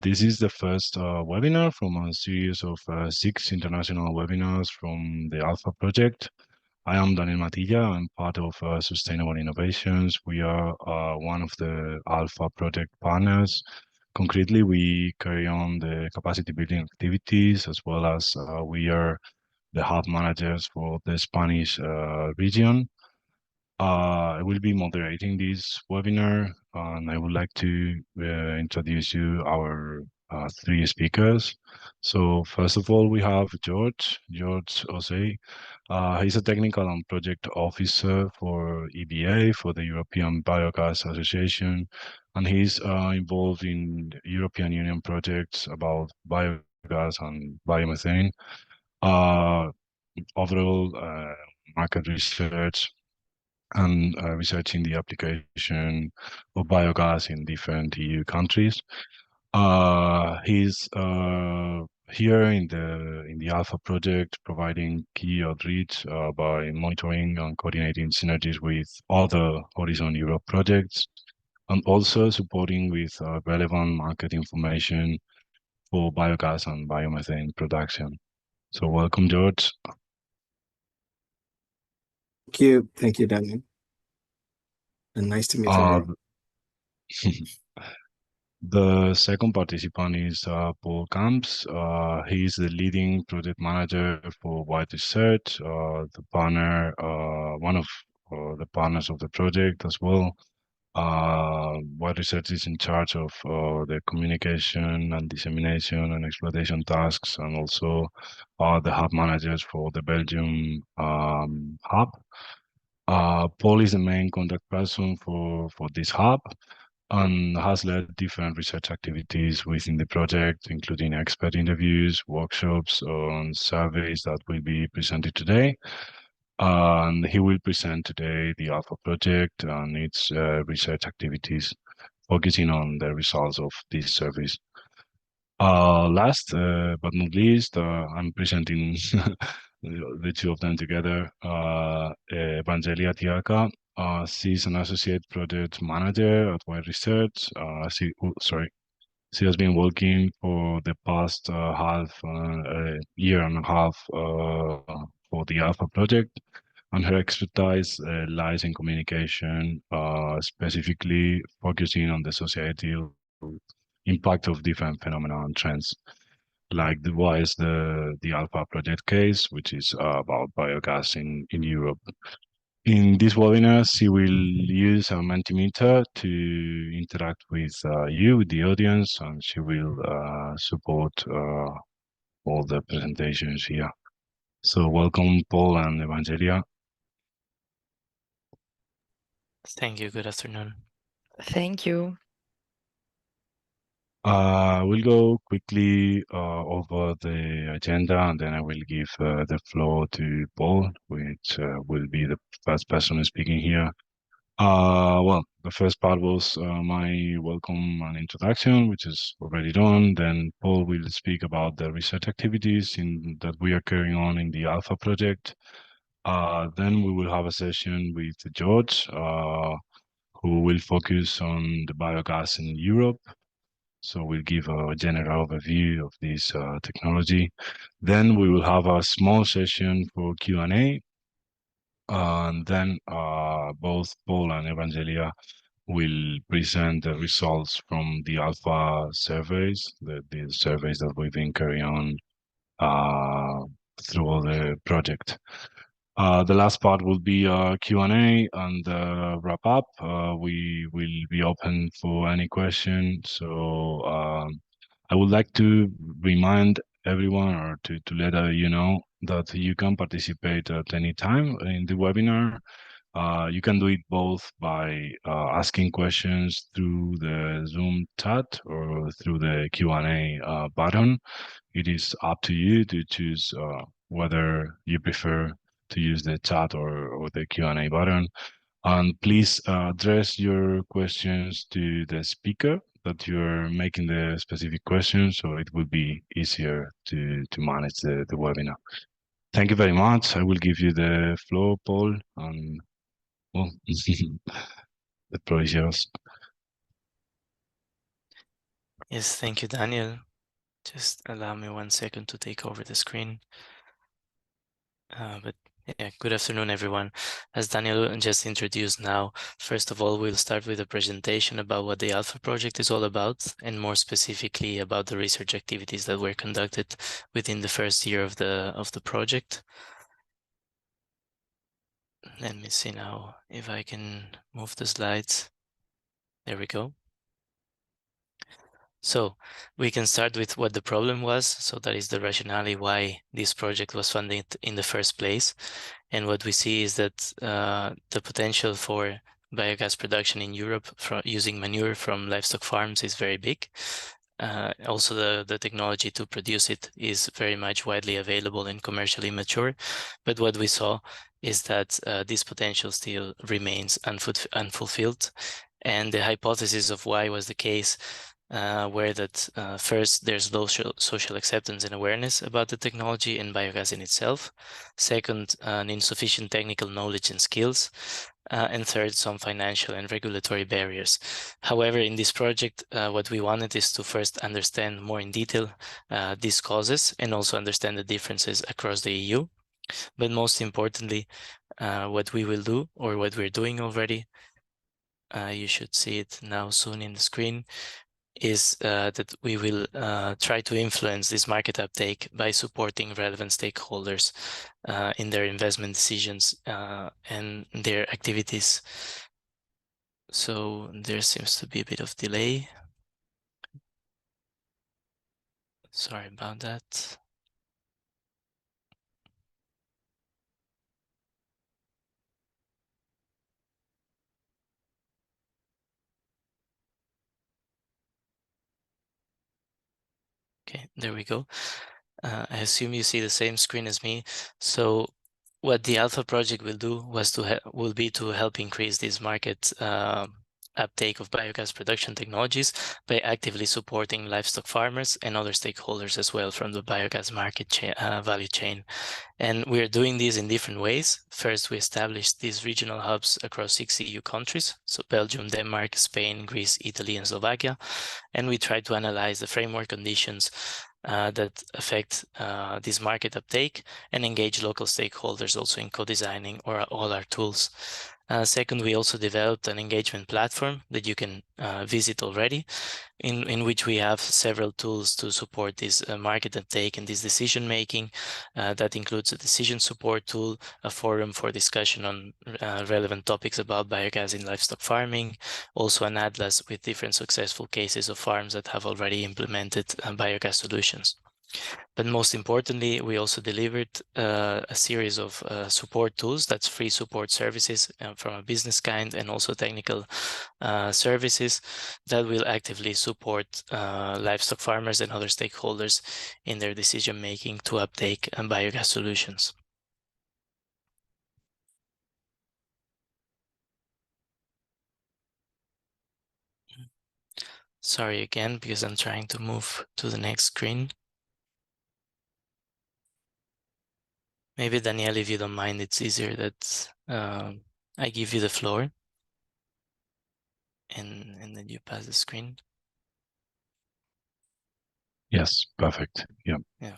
This is the first webinar from a series of 6 international webinars from the ALFA project. I am Daniel Matilla. I'm part of Sustainable Innovations. We are one of the ALFA project partners. Concretely, we carry on the capacity building activities, as well as we are the hub managers for the Spanish region. I will be moderating this webinar, and I would like to introduce you our 3 speakers. So first of all, we have George Osei. He's a technical and project officer for EBA, for the European Biogas Association, and he's involved in European Union projects about biogas and biomethane. Overall market research and researching the application of biogas in different EU countries. He's here in the ALFA project, providing key outreach by monitoring and coordinating synergies with other Horizon Europe projects, and also supporting with relevant market information for biogas and biomethane production. So welcome, George. Thank you, Daniel. And nice to meet you. The second participant is Paul Camps. He is the leading project manager for White Research, the partner, one of the partners of the project as well. White Research is in charge of the communication and dissemination and exploitation tasks, and also the hub managers for the Belgium hub. Paul is the main contact person for this hub, and has led different research activities within the project, including expert interviews, workshops, and surveys that will be presented today. And he will present today the ALFA project and its research activities, focusing on the results of these surveys. Last but not least, I'm presenting the two of them together. Evangelia Tiaka. She's an associate project manager at White Research. She has been working for the past year and a half for the ALFA project, and her expertise lies in communication, specifically focusing on the societal impact of different phenomena and trends, like the ALFA project case, which is about biogas in Europe. In this webinar, she will use a Mentimeter to interact with you, with the audience, and she will support all the presentations here. So welcome, Paul and Evangelia. Thank you. Good afternoon. Thank you. We'll go quickly over the agenda, and then I will give the floor to Paul, which will be the first person speaking here. Well, the first part was my welcome and introduction, which is already done. Then Paul will speak about the research activities that we are carrying on in the ALFA project. Then we will have a session with George, who will focus on the biogas in Europe. So we'll give a general overview of this technology. Then we will have a small session for Q&A. And then both Paul and Evangelia will present the results from the ALFA surveys, the surveys that we've been carrying on through all the project. The last part will be Q&A and wrap up. We will be open for any question. So I would like to remind everyone, or to let you know, that you can participate at any time in the webinar. You can do it both by asking questions through the Zoom chat or through the Q&A button. It is up to you to choose whether you prefer to use the chat or the Q&A button. And please address your questions to the speaker that you're making the specific question, so it will be easier to manage the webinar. Thank you very much. I will give you the floor, Paul, and well, the floor is yours. Yes, thank you, Daniel. Just allow me 1 second to take over the screen. But yeah, good afternoon, everyone. As Daniel just introduced now, first of all, we'll start with a presentation about what the ALFA project is all about, and more specifically about the research activities that were conducted within the first year of the project. Let me see now if I can move the slides. There we go. So we can start with what the problem was. So that is the rationale why this project was funded in the first place. And what we see is that the potential for biogas production in Europe using manure from livestock farms is very big. Also, the technology to produce it is very much widely available and commercially mature. But what we saw is that this potential still remains unfulfilled. And the hypothesis of why was the case where that first, there's low social acceptance and awareness about the technology and biogas in itself. Second, an insufficient technical knowledge and skills. And third, some financial and regulatory barriers. However, in this project, what we wanted is to first understand more in detail these causes and also understand the differences across the EU. But most importantly, what we will do, or what we're doing already, you should see it now soon in the screen, is that we will try to influence this market uptake by supporting relevant stakeholders in their investment decisions and their activities. So there seems to be a bit of delay. Sorry about that. Okay, there we go. I assume you see the same screen as me. So what the ALFA project will do will be to help increase this market uptake of biogas production technologies by actively supporting livestock farmers and other stakeholders as well from the biogas market value chain. And we're doing this in different ways. First, we established these regional hubs across 6 EU countries, so Belgium, Denmark, Spain, Greece, Italy, and Slovakia. And we try to analyze the framework conditions that affect this market uptake and engage local stakeholders also in co-designing all our tools. Second, we also developed an engagement platform that you can visit already, in which we have several tools to support this market uptake and this decision making. That includes a decision support tool, a forum for discussion on relevant topics about biogas in livestock farming, also an atlas with different successful cases of farms that have already implemented biogas solutions. But most importantly, we also delivered a series of support tools, that's free support services from a business kind, and also technical services that will actively support livestock farmers and other stakeholders in their decision making to uptake biogas solutions. Sorry again, because I'm trying to move to the next screen. Maybe Danielle, if you don't mind, it's easier that I give you the floor and then you pass the screen. Yes, perfect. Yeah. Yeah,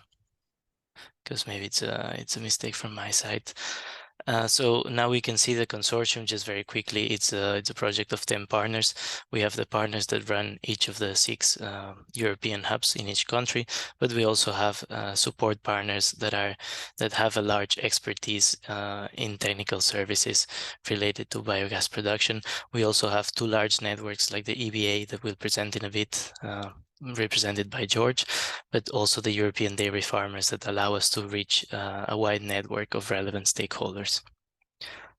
because maybe it's a mistake from my side. So now we can see the consortium just very quickly. It's a project of 10 partners. We have the partners that run each of the 6 European hubs in each country, but we also have support partners that have a large expertise in technical services related to biogas production. We also have 2 large networks like the EBA that we'll present in a bit, represented by George, but also the European dairy farmers that allow us to reach a wide network of relevant stakeholders.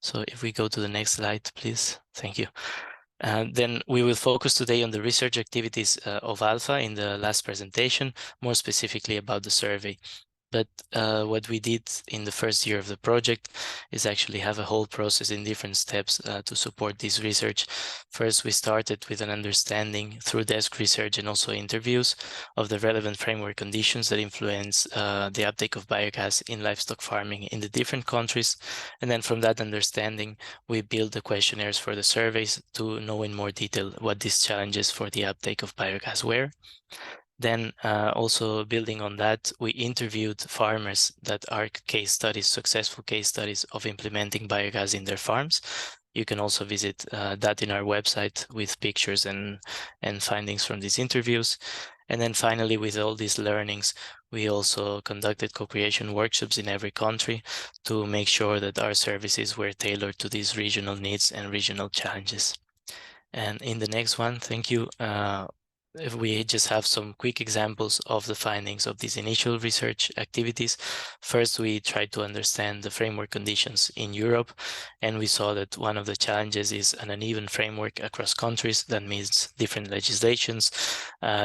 So if we go to the next slide, please. Thank you. Then we will focus today on the research activities of ALFA in the last presentation, more specifically about the survey. But what we did in the first year of the project is actually have a whole process in different steps to support this research. First, we started with an understanding through desk research and also interviews of the relevant framework conditions that influence the uptake of biogas in livestock farming in the different countries. And then from that understanding, we built the questionnaires for the surveys to know in more detail what these challenges for the uptake of biogas were. Then also building on that, we interviewed farmers that are case studies, successful case studies of implementing biogas in their farms. You can also visit that in our website with pictures and findings from these interviews. And then finally, with all these learnings, we also conducted co-creation workshops in every country to make sure that our services were tailored to these regional needs and regional challenges. And in the next one, thank you. If we just have some quick examples of the findings of these initial research activities. First, we tried to understand the framework conditions in Europe, and we saw that one of the challenges is an uneven framework across countries. That means different legislations,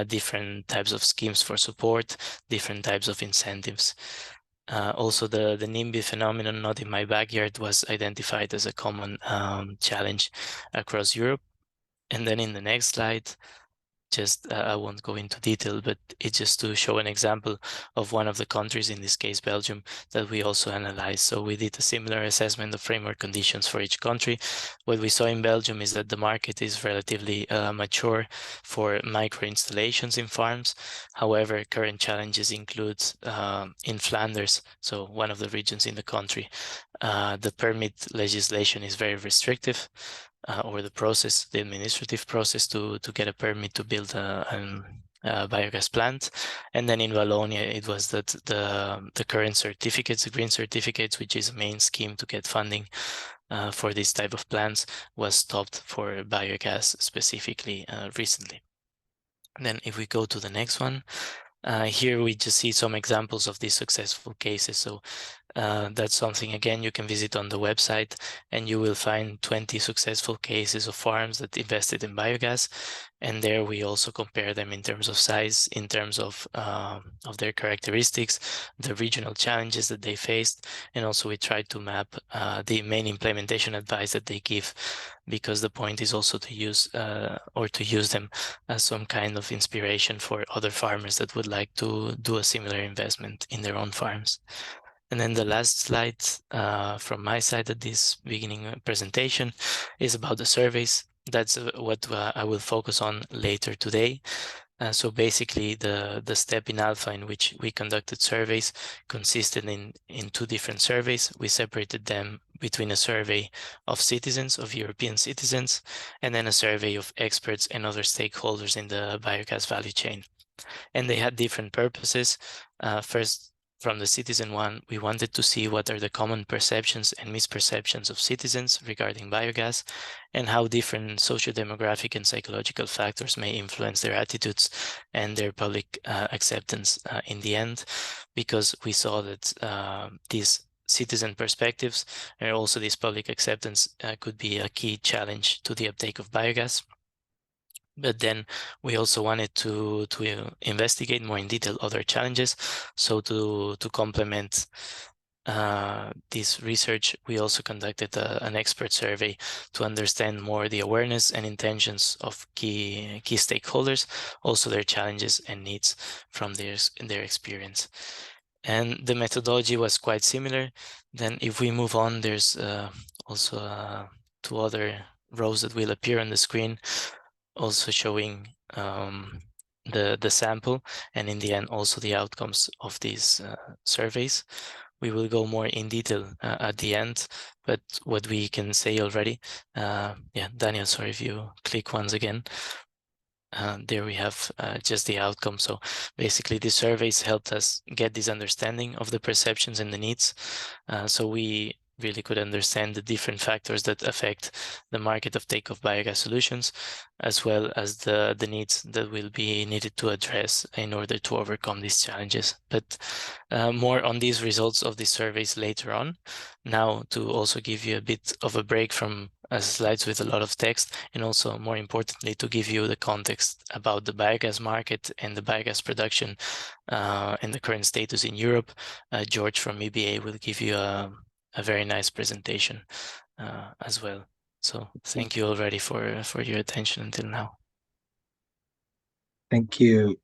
different types of schemes for support, different types of incentives. Also, the NIMBY phenomenon, not in my backyard, was identified as a common challenge across Europe. And then in the next slide, just I won't go into detail, but it's just to show an example of one of the countries, in this case Belgium, that we also analyzed. So we did a similar assessment of framework conditions for each country. What we saw in Belgium is that the market is relatively mature for micro installations in farms. However, current challenges include in Flanders, so one of the regions in the country, the permit legislation is very restrictive. Or the process, the administrative process to get a permit to build a biogas plant. And then in Wallonia, it was that the current certificates, the green certificates, which is a main scheme to get funding for this type of plants, was stopped for biogas specifically recently. And then if we go to the next one, here we just see some examples of these successful cases. So that's something, again, you can visit on the website, and you will find 20 successful cases of farms that invested in biogas. And there we also compare them in terms of size, in terms of their characteristics, the regional challenges that they faced. And also we tried to map the main implementation advice that they give, because the point is also to use them as some kind of inspiration for other farmers that would like to do a similar investment in their own farms. And then the last slide from my side at this beginning presentation is about the surveys. That's what I will focus on later today. So basically, the step in ALFA in which we conducted surveys consisted in two different surveys. We separated them between a survey of citizens, of European citizens, and then a survey of experts and other stakeholders in the biogas value chain. And they had different purposes. First, from the citizen one, we wanted to see what are the common perceptions and misperceptions of citizens regarding biogas, and how different socio-demographic and psychological factors may influence their attitudes and their public acceptance in the end, because we saw that these citizen perspectives and also this public acceptance could be a key challenge to the uptake of biogas. But then we also wanted to investigate more in detail other challenges. So to complement this research, we also conducted an expert survey to understand more the awareness and intentions of key stakeholders, also their challenges and needs from their experience. And the methodology was quite similar. Then if we move on, there's also two other rows that will appear on the screen, also showing the sample, and in the end also the outcomes of these surveys. We will go more in detail at the end, but what we can say already, Daniel, sorry if you click once again. There we have just the outcome. So basically the surveys helped us get this understanding of the perceptions and the needs. So we really could understand the different factors that affect the market uptake of biogas solutions, as well as the needs that will be needed to address in order to overcome these challenges. But more on these results of these surveys later on. Now, to also give you a bit of a break from slides with a lot of text, and also more importantly to give you the context about the biogas market and the biogas production and the current status in Europe. George from EBA will give you a very nice presentation as well. So thank you already for your attention until now. Thank you,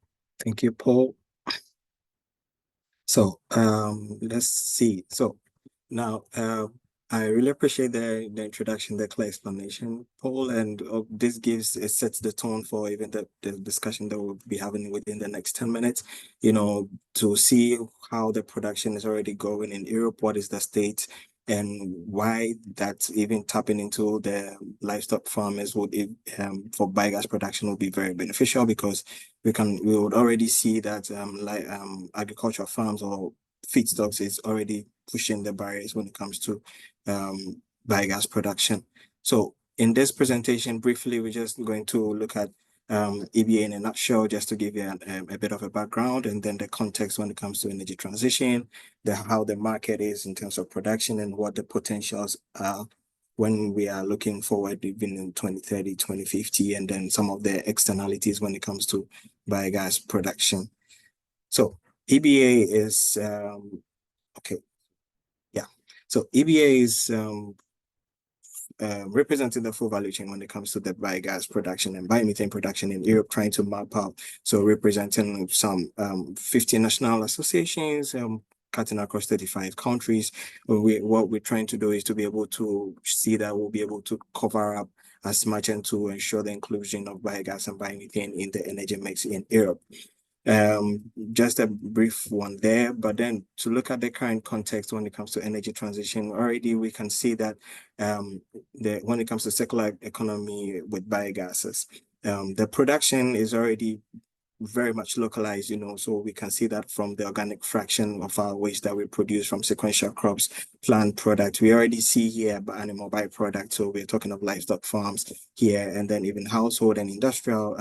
Paul. So let's see. So now I really appreciate the introduction, the clear explanation, Paul, and this it sets the tone for even the discussion that we'll be having within the next 10 minutes, you know, to see how the production is already going in Europe, what is the state, and why that's even tapping into the livestock farmers would for biogas production would be very beneficial, because we would already see that agricultural farms or feedstocks is already pushing the barriers when it comes to biogas production. So in this presentation, briefly, we're just going to look at EBA in a nutshell, just to give you a bit of a background, and then the context when it comes to energy transition, how the market is in terms of production, and what the potentials are when we are looking forward even in 2030, 2050, and then some of the externalities when it comes to biogas production. So EBA is, okay, yeah. So EBA is representing the full value chain when it comes to the biogas production and biomethane production in Europe, trying to map out. So representing some 50 national associations, cutting across 35 countries. What we're trying to do is to be able to see that we'll be able to cover up as much and to ensure the inclusion of biogas and biomethane in the energy mix in Europe. Just a brief one there, but then to look at the current context when it comes to energy transition, already we can see that when it comes to circular economy with biogases, the production is already very much localized, you know, so we can see that from the organic fraction of our waste that we produce from sequential crops, plant products. We already see here animal byproducts, so we're talking of livestock farms here, and then even household and industrial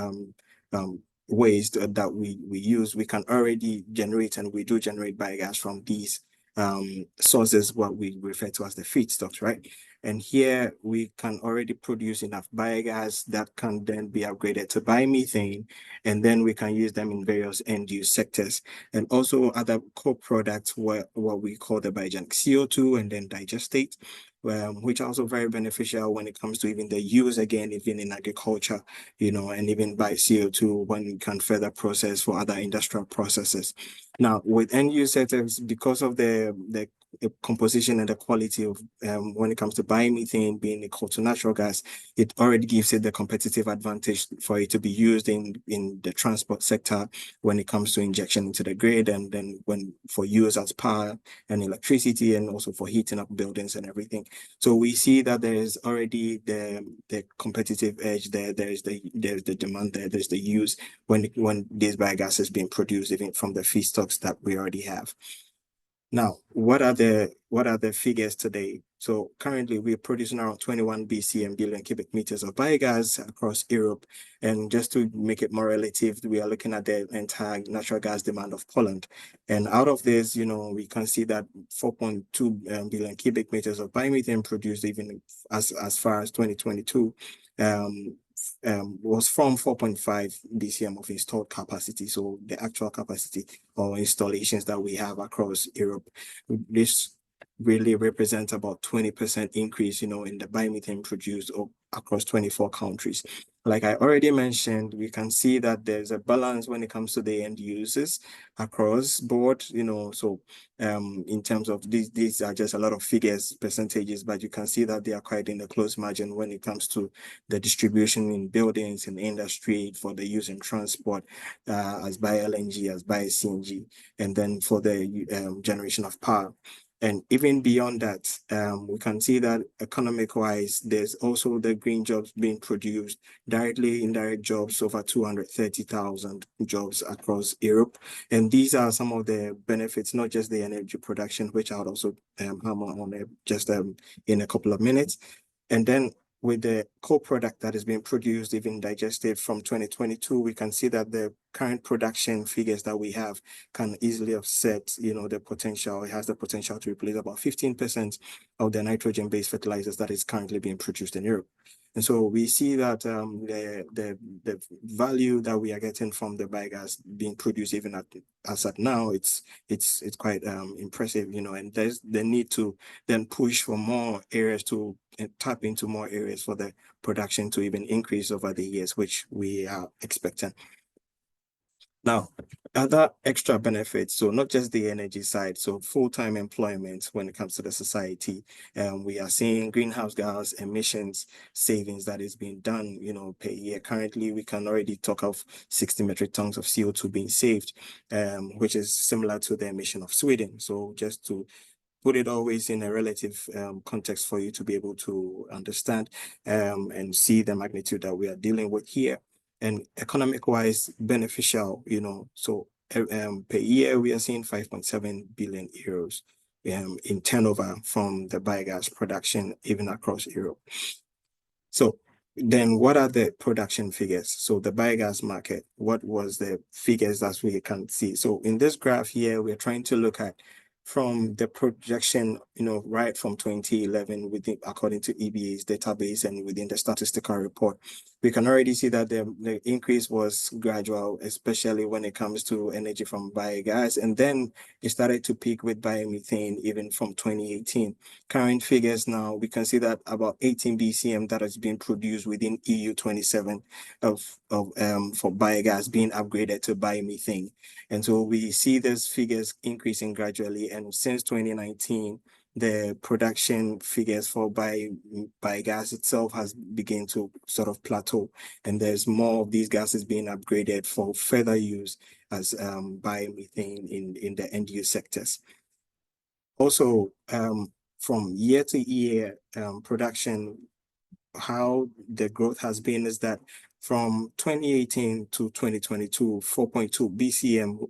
waste that we use. We can already generate, and we do generate biogas from these sources, what we refer to as the feedstocks, right? And here we can already produce enough biogas that can then be upgraded to biomethane, and then we can use them in various end-use sectors, and also other co-products, what we call the biogenic CO2 and then digestate, which are also very beneficial when it comes to even the use, again, even in agriculture, you know, and even by CO2 when we can further process for other industrial processes. Now, with end-use sectors, because of the composition and the quality of when it comes to biomethane being equal to natural gas, it already gives it the competitive advantage for it to be used in the transport sector when it comes to injection into the grid, and then for use as power and electricity, and also for heating up buildings and everything. So we see that there is already the competitive edge there. There's the demand there. There's the use when these biogas is being produced even from the feedstocks that we already have. Now, what are the figures today? So currently we're producing around 21 BCM billion cubic meters of biogas across Europe. And just to make it more relative, we are looking at the entire natural gas demand of Poland. And out of this, you know, we can see that 4.2 billion cubic meters of biomethane produced even as far as 2022 was from 4.5 BCM of installed capacity. So the actual capacity or installations that we have across Europe, this really represents about 20% increase, you know, in the biomethane produced across 24 countries. Like I already mentioned, we can see that there's a balance when it comes to the end users across board, you know, so in terms of these are just a lot of figures, percentages, but you can see that they are quite in a close margin when it comes to the distribution in buildings and industry for the use in transport, as bio-LNG, as bio-CNG, and then for the generation of power. And even beyond that, we can see that economic-wise, there's also the green jobs being produced, directly indirect jobs, over 230,000 jobs across Europe. And these are some of the benefits, not just the energy production, which I'll also hammer on just in a couple of minutes. And then with the co-product that is being produced, even digested from 2022, we can see that the current production figures that we have can easily offset, the potential. It has the potential to replace about 15% of the nitrogen-based fertilizers that is currently being produced in Europe. And so we see that the value that we are getting from the biogas being produced even as at now, it's quite impressive, and there's the need to then push for more areas to tap into more areas for the production to even increase over the years, which we are expecting. Now, other extra benefits, so not just the energy side, so full-time employment when it comes to the society, we are seeing greenhouse gas emissions savings that is being done, per year. Currently, we can already talk of 60 metric tons of CO2 being saved, which is similar to the emission of Sweden. So just to put it always in a relative context for you to be able to understand and see the magnitude that we are dealing with here. And economic-wise beneficial, so per year we are seeing 5.7 billion euros in turnover from the biogas production, even across Europe. So then what are the production figures? So the biogas market, what was the figures that we can see? So in this graph here, we're trying to look at from the projection, right from 2011, according to EBA's database and within the statistical report, we can already see that the increase was gradual, especially when it comes to energy from biogas. And then it started to peak with biomethane even from 2018. Current figures now, we can see that about 18 BCM that has been produced within EU 27 for biogas being upgraded to biomethane. And so we see these figures increasing gradually. And since 2019, the production figures for biogas itself has begun to sort of plateau. And there's more of these gases being upgraded for further use as biomethane in the end use sectors. Also, from year to year production, how the growth has been is that from 2018 to 2022, 4.2 BCM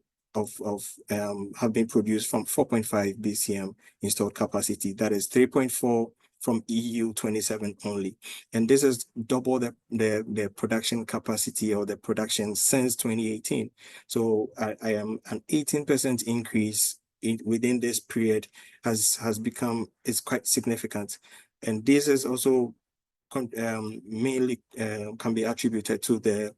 have been produced from 4.5 BCM installed capacity. That is 3.4 from EU 27 only. And this is double the production capacity or the production since 2018. So I am an 18% increase within this period is quite significant. And this is also mainly can be attributed to the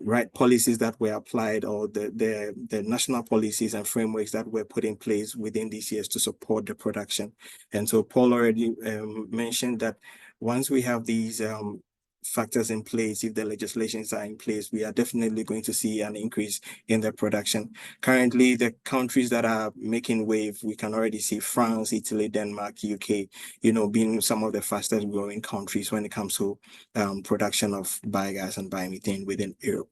right policies that were applied, or the national policies and frameworks that were put in place within these years to support the production. And so Paul already mentioned that once we have these factors in place, if the legislations are in place, we are definitely going to see an increase in the production. Currently, the countries that are making wave, we can already see France, Italy, Denmark, UK, being some of the fastest growing countries when it comes to production of biogas and biomethane within Europe.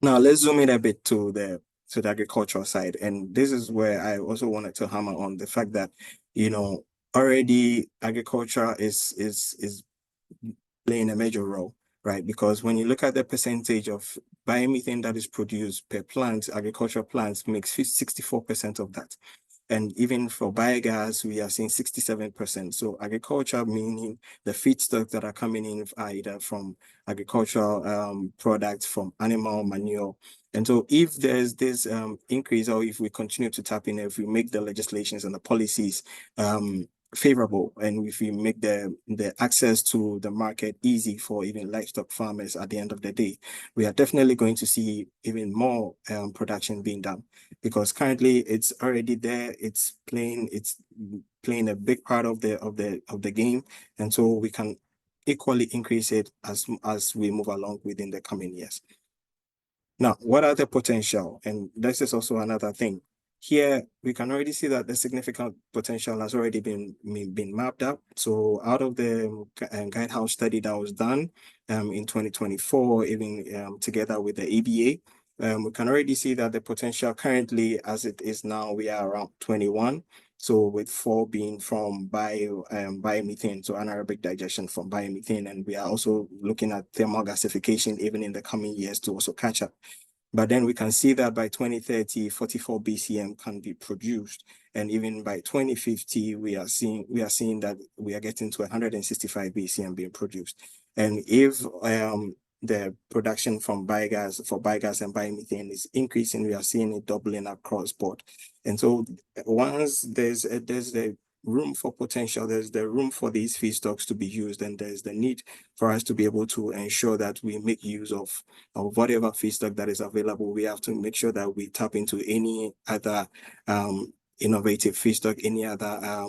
Now, let's zoom in a bit to the agricultural side. And this is where I also wanted to hammer on the fact that, already agriculture is playing a major role, right? Because when you look at the percentage of biomethane that is produced per plant, agricultural plants makes 64% of that. And even for biogas, we are seeing 67%. So agriculture, meaning the feedstocks that are coming in are either from agricultural products, from animal manure. And so if there's this increase, or if we continue to tap in, if we make the legislations and the policies favorable, and if we make the access to the market easy for even livestock farmers at the end of the day, we are definitely going to see even more production being done, because currently it's already there. It's playing a big part of the game, and so we can equally increase it as we move along within the coming years. Now, what are the potential? And this is also another thing. Here, we can already see that the significant potential has already been mapped up. So out of the guidehouse study that was done in 2024, even together with the EBA, we can already see that the potential currently, as it is now, we are around 21. So with 4 being from biomethane, so anaerobic digestion from biomethane. And we are also looking at thermal gasification even in the coming years to also catch up. But then we can see that by 2030, 44 BCM can be produced. And even by 2050, we are seeing that we are getting to 165 BCM being produced. And if the production from biogas and biomethane is increasing, we are seeing it doubling across board. And so once there's the room for potential, there's the room for these feedstocks to be used, and there's the need for us to be able to ensure that we make use of whatever feedstock that is available. We have to make sure that we tap into any other innovative feedstock, any other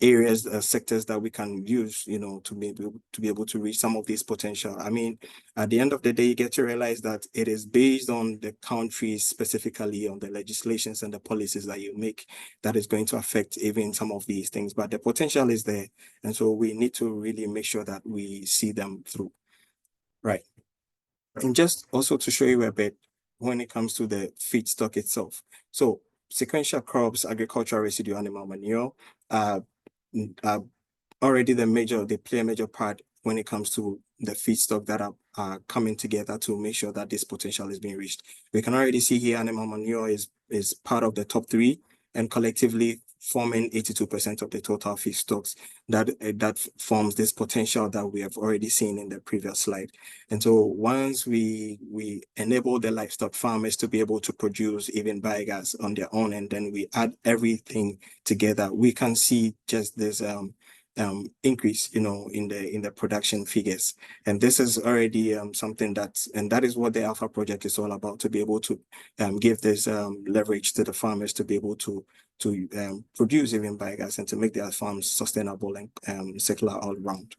areas, sectors that we can use, to be able to reach some of this potential. I mean, at the end of the day, you get to realize that it is based on the countries, specifically on the legislations and the policies that you make, that is going to affect even some of these things. But the potential is there. And so we need to really make sure that we see them through. Right. And just also to show you a bit when it comes to the feedstock itself. So sequential crops, agricultural residue, animal manure, already they play a major part when it comes to the feedstock that are coming together to make sure that this potential is being reached. We can already see here animal manure is part of the top 3, and collectively forming 82% of the total feedstocks that forms this potential that we have already seen in the previous slide. And so once we enable the livestock farmers to be able to produce even biogas on their own, and then we add everything together, we can see just this increase, in the production figures. And this is already something that is what the ALFA project is all about, to be able to give this leverage to the farmers to be able to produce even biogas and to make their farms sustainable and circular all around.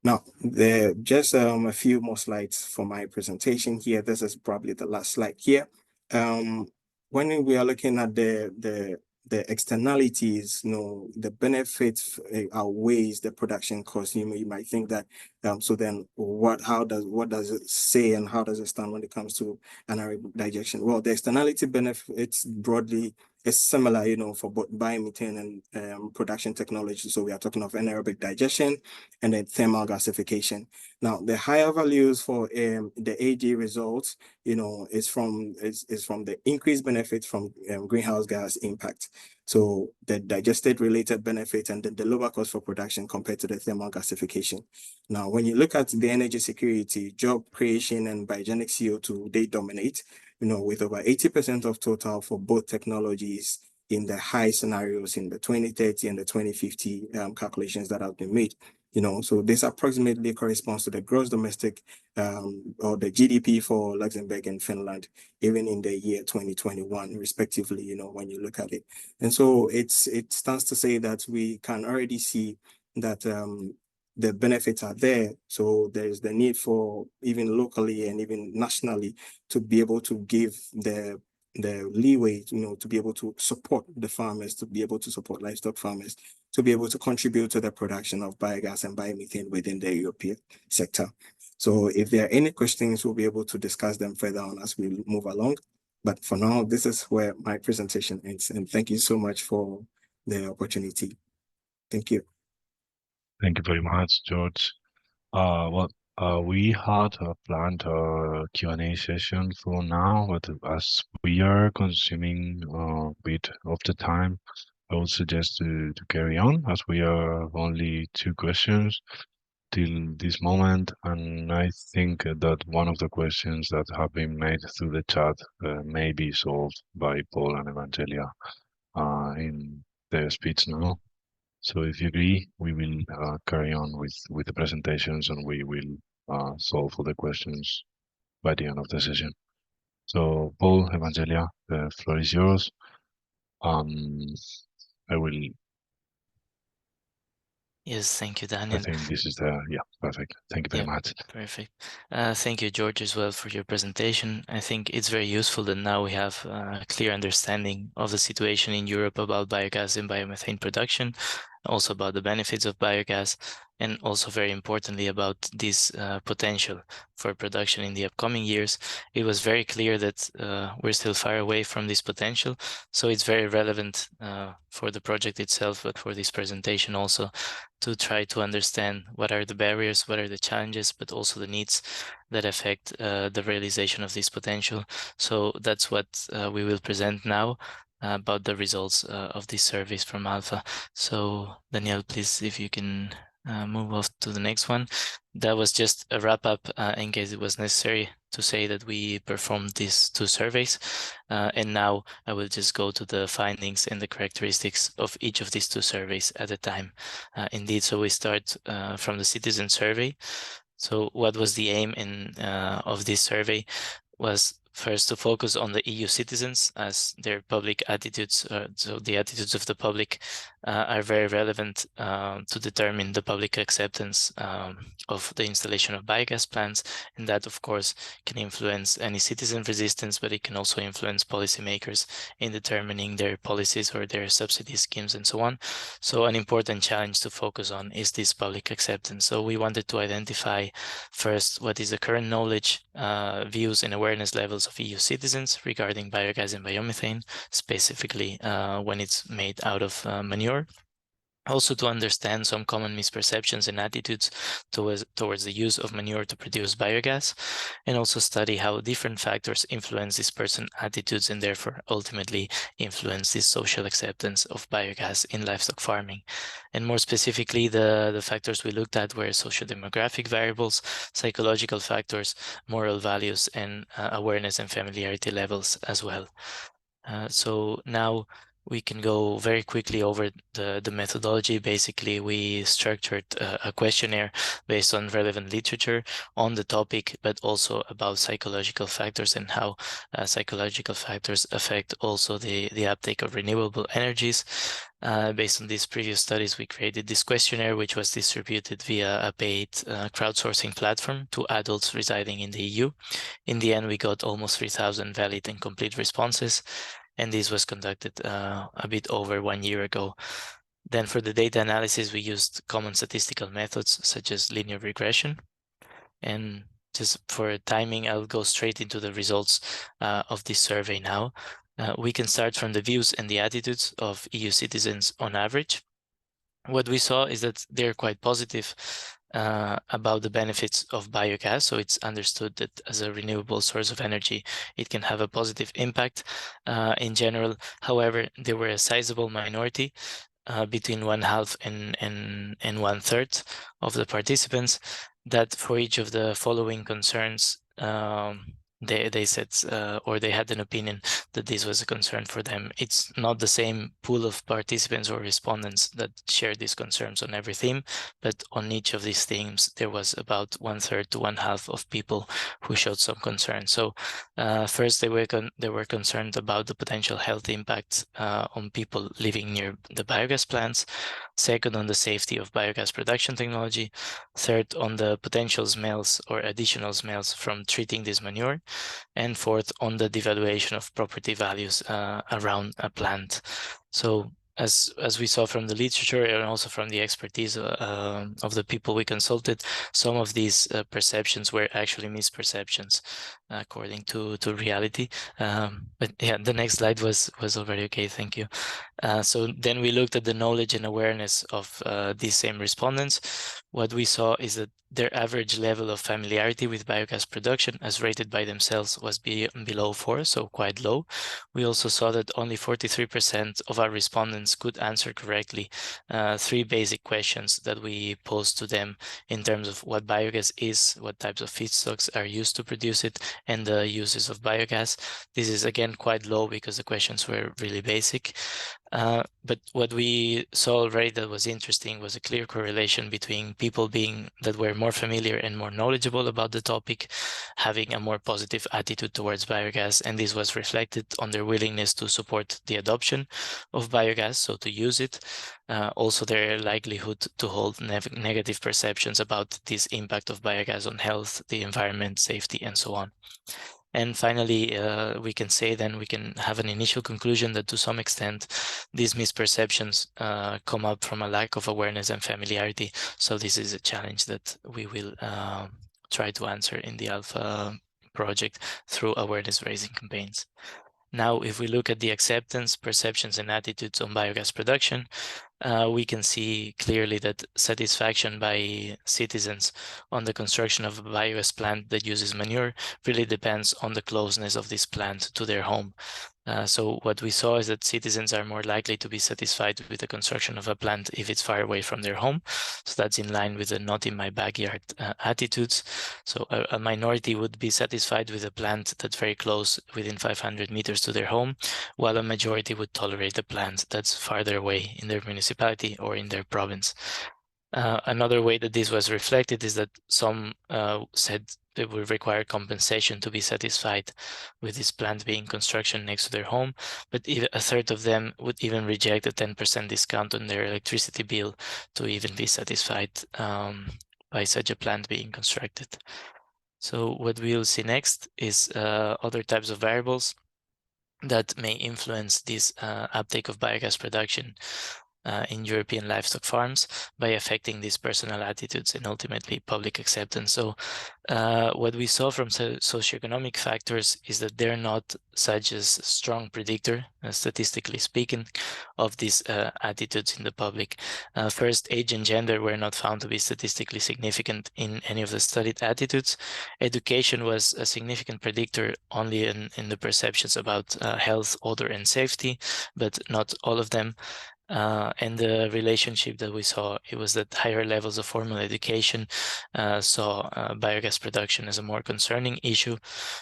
Now, there just a few more slides for my presentation here. This is probably the last slide here. When we are looking at the externalities, the benefits outweighs the production cost. You might think that, so then what does it say, and how does it stand when it comes to anaerobic digestion? Well, the externality benefits broadly is similar, for both biomethane and production technology. So we are talking of anaerobic digestion and then thermal gasification. Now, the higher values for the AG results, is from the increased benefit from greenhouse gas impact. So the digested related benefit, and then the lower cost for production compared to the thermal gasification. Now, when you look at the energy security, job creation, and biogenic CO2, they dominate, with over 80% of total for both technologies in the high scenarios in the 2030 and the 2050 calculations that have been made. So this approximately corresponds to the gross domestic or the GDP for Luxembourg and Finland, even in the year 2021, respectively, when you look at it. And so it stands to say that we can already see that the benefits are there. So there's the need for, even locally and even nationally, to be able to give the leeway, to be able to support the farmers, to be able to support livestock farmers, to be able to contribute to the production of biogas and biomethane within the European sector. So if there are any questions, we'll be able to discuss them further on as we move along. But for now, this is where my presentation ends. And thank you so much for the opportunity. Thank you. Thank you very much, George. We had a planned Q&A session for now, but as we are consuming a bit of the time, I would suggest to carry on, as we are only 2 questions till this moment, and I think that one of the questions that have been made through the chat may be solved by Paul and Evangelia in their speech now. So if you agree, we will carry on with the presentations, and we will solve all the questions by the end of the session. So Paul, Evangelia, the floor is yours. I will. Yes, thank you, I Daniel. think this is perfect. Thank you very much. Perfect. Thank you, George, as well, for your presentation. I think it's very useful that now we have a clear understanding of the situation in Europe about biogas and biomethane production, also about the benefits of biogas, and also very importantly about this potential for production in the upcoming years. It was very clear that we're still far away from this potential, so it's very relevant for the project itself, but for this presentation also, to try to understand what are the barriers, what are the challenges, but also the needs that affect the realization of this potential. So that's what we will present now about the results of these surveys from ALFA. So Daniel, please, if you can move off to the next one. That was just a wrap up in case it was necessary to say that we performed these 2 surveys. And now I will just go to the findings and the characteristics of each of these 2 surveys at a time. Indeed, so we start from the citizen survey. So what was the aim of this survey was first to focus on the EU citizens, as their public attitudes, so the attitudes of the public are very relevant to determine the public acceptance of the installation of biogas plants. And that, of course, can influence any citizen resistance, but it can also influence policymakers in determining their policies or their subsidy schemes and so on. So an important challenge to focus on is this public acceptance. So we wanted to identify first what is the current knowledge, views and awareness levels of EU citizens regarding biogas and biomethane, specifically when it's made out of manure. Also to understand some common misperceptions and attitudes towards the use of manure to produce biogas, and also study how different factors influence this person's attitudes and therefore ultimately influence this social acceptance of biogas in livestock farming. And more specifically, the factors we looked at were socio-demographic variables, psychological factors, moral values, and awareness and familiarity levels as well. So now we can go very quickly over the methodology. Basically, we structured a questionnaire based on relevant literature on the topic, but also about psychological factors and how psychological factors affect also the uptake of renewable energies. Based on these previous studies, we created this questionnaire, which was distributed via a paid crowdsourcing platform to adults residing in the EU. In the end, we got almost 3,000 valid and complete responses, and this was conducted a bit over 1 year ago. Then for the data analysis, we used common statistical methods such as linear regression. And just for timing, I'll go straight into the results of this survey now. We can start from the views and the attitudes of EU citizens on average. What we saw is that they're quite positive about the benefits of biogas. So it's understood that as a renewable source of energy, it can have a positive impact in general. However, there were a sizable minority, between 1/2 and 1/3 of the participants, that for each of the following concerns, they said, or they had an opinion that this was a concern for them. It's not the same pool of participants or respondents that shared these concerns on every theme, but on each of these themes, there was about 1/3 to 1/2 of people who showed some concern. So first, they were concerned about the potential health impact on people living near the biogas plants. Second, on the safety of biogas production technology. Third, on the potential smells or additional smells from treating this manure. And fourth, on the devaluation of property values around a plant. So as we saw from the literature and also from the expertise of the people we consulted, some of these perceptions were actually misperceptions according to reality. But yeah, the next slide was already okay, thank you. So then we looked at the knowledge and awareness of these same respondents. What we saw is that their average level of familiarity with biogas production as rated by themselves was below 4, so quite low. We also saw that only 43% of our respondents could answer correctly 3 basic questions that we posed to them in terms of what biogas is, what types of feedstocks are used to produce it, and the uses of biogas. This is again quite low because the questions were really basic. But what we saw already that was interesting was a clear correlation between people that were more familiar and more knowledgeable about the topic, having a more positive attitude towards biogas, and this was reflected on their willingness to support the adoption of biogas, so to use it. Also their likelihood to hold negative perceptions about this impact of biogas on health, the environment, safety, and so on. And finally, we can have an initial conclusion that to some extent, these misperceptions come up from a lack of awareness and familiarity. So this is a challenge that we will try to answer in the ALFA project through awareness raising campaigns. Now, if we look at the acceptance, perceptions, and attitudes on biogas production, we can see clearly that satisfaction by citizens on the construction of a biogas plant that uses manure really depends on the closeness of this plant to their home. So what we saw is that citizens are more likely to be satisfied with the construction of a plant if it's far away from their home. So that's in line with the not in my backyard attitudes. So a minority would be satisfied with a plant that's very close, within 500 meters to their home, while a majority would tolerate a plant that's farther away in their municipality or in their province. Another way that this was reflected is that some said it would require compensation to be satisfied with this plant being construction next to their home, but a third of them would even reject a 10% discount on their electricity bill to even be satisfied by such a plant being constructed. So what we'll see next is other types of variables that may influence this uptake of biogas production in European livestock farms by affecting these personal attitudes and ultimately public acceptance. So what we saw from socioeconomic factors is that they're not such a strong predictor, statistically speaking, of these attitudes in the public. First, age and gender were not found to be statistically significant in any of the studied attitudes. Education was a significant predictor only in the perceptions about health, odor, and safety, but not all of them. And the relationship that we saw, it was that higher levels of formal education saw biogas production as a more concerning issue,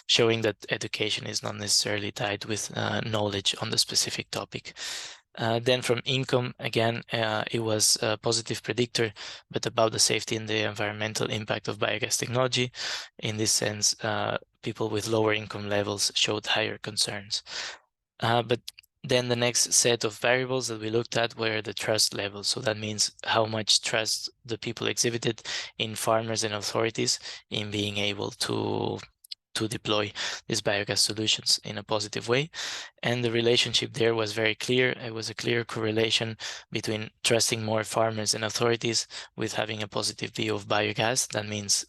showing that education is not necessarily tied with knowledge on the specific topic. Then from income, again, it was a positive predictor, but about the safety and the environmental impact of biogas technology. In this sense, people with lower income levels showed higher concerns. But then the next set of variables that we looked at were the trust levels. So that means how much trust the people exhibited in farmers and authorities in being able to deploy these biogas solutions in a positive way. And the relationship there was very clear. It was a clear correlation between trusting more farmers and authorities with having a positive view of biogas. That means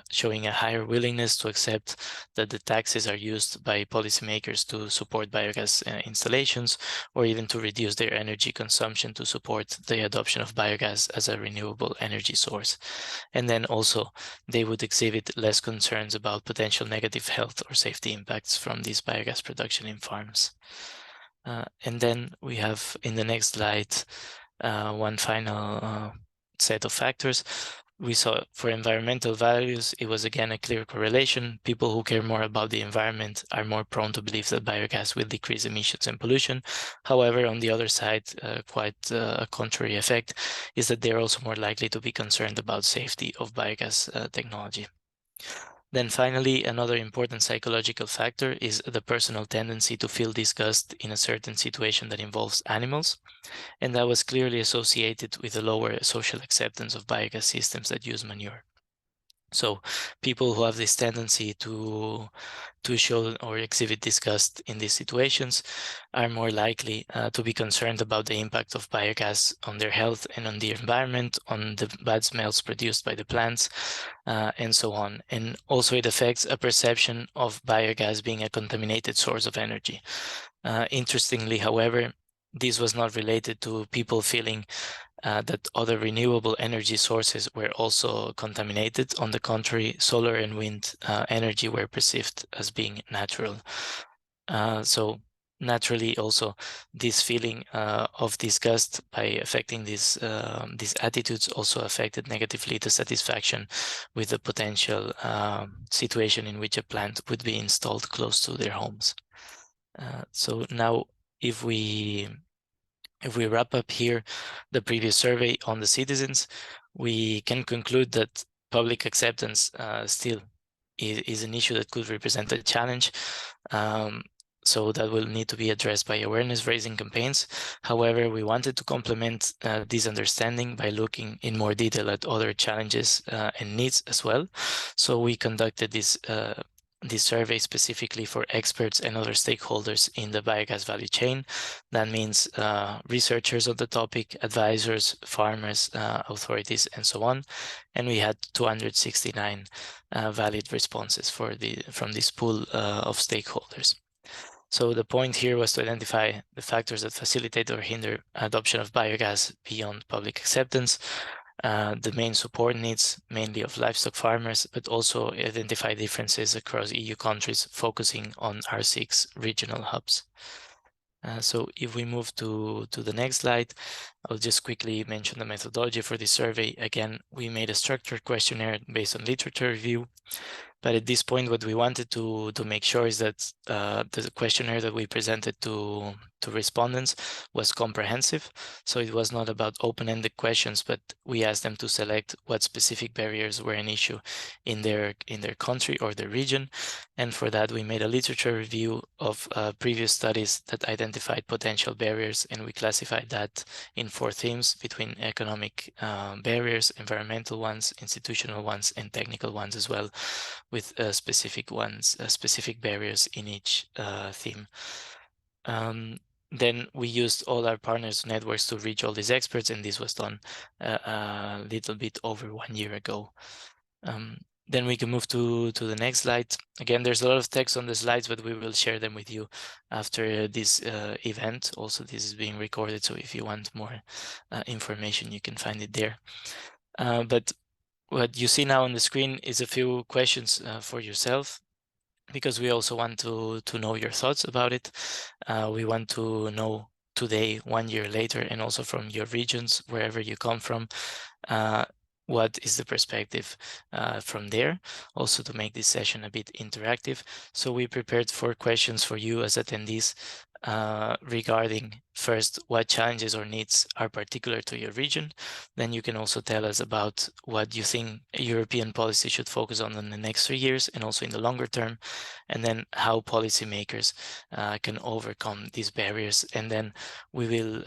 showing a higher willingness to accept that the taxes are used by policymakers to support biogas installations, or even to reduce their energy consumption to support the adoption of biogas as a renewable energy source. And then also they would exhibit less concerns about potential negative health or safety impacts from this biogas production in farms. And then we have in the next slide one final set of factors. We saw for environmental values, it was again a clear correlation. People who care more about the environment are more prone to believe that biogas will decrease emissions and pollution. However, on the other side, quite a contrary effect is that they're also more likely to be concerned about safety of biogas technology. Then finally, another important psychological factor is the personal tendency to feel disgust in a certain situation that involves animals. And that was clearly associated with a lower social acceptance of biogas systems that use manure. So people who have this tendency to show or exhibit disgust in these situations are more likely to be concerned about the impact of biogas on their health and on the environment, on the bad smells produced by the plants, and so on. And also it affects a perception of biogas being a contaminated source of energy. Interestingly, however, this was not related to people feeling that other renewable energy sources were also contaminated. On the contrary, solar and wind energy were perceived as being natural. So naturally also this feeling of disgust by affecting these attitudes also affected negatively the satisfaction with the potential situation in which a plant would be installed close to their homes. So now if we wrap up here the previous survey on the citizens, we can conclude that public acceptance still is an issue that could represent a challenge. So that will need to be addressed by awareness raising campaigns. However, we wanted to complement this understanding by looking in more detail at other challenges and needs as well. So we conducted this survey specifically for experts and other stakeholders in the biogas value chain. That means researchers on the topic, advisors, farmers, authorities, and so on. And we had 269 valid responses from this pool of stakeholders. So the point here was to identify the factors that facilitate or hinder adoption of biogas beyond public acceptance, the main support needs, mainly of livestock farmers, but also identify differences across EU countries, focusing on our 6 regional hubs. So if we move to the next slide, I'll just quickly mention the methodology for this survey. Again, we made a structured questionnaire based on literature review. But at this point, what we wanted to make sure is that the questionnaire that we presented to respondents was comprehensive. So it was not about open-ended questions, but we asked them to select what specific barriers were an issue in their country or their region. And for that, we made a literature review of previous studies that identified potential barriers, and we classified that in 4 themes between economic barriers, environmental ones, institutional ones, and technical ones as well, with specific barriers in each theme. Then we used all our partners' networks to reach all these experts, and this was done a little bit over 1 year ago. Then we can move to the next slide. Again, there's a lot of text on the slides, but we will share them with you after this event. Also, this is being recorded, so if you want more information, you can find it there. But what you see now on the screen is a few questions for yourself, because we also want to know your thoughts about it. We want to know today, 1 year later, and also from your regions, wherever you come from, what is the perspective from there, also to make this session a bit interactive. So we prepared 4 questions for you as attendees regarding, first, what challenges or needs are particular to your region. Then you can also tell us about what you think European policy should focus on in the next 3 years and also in the longer term, and then how policymakers can overcome these barriers. And then we will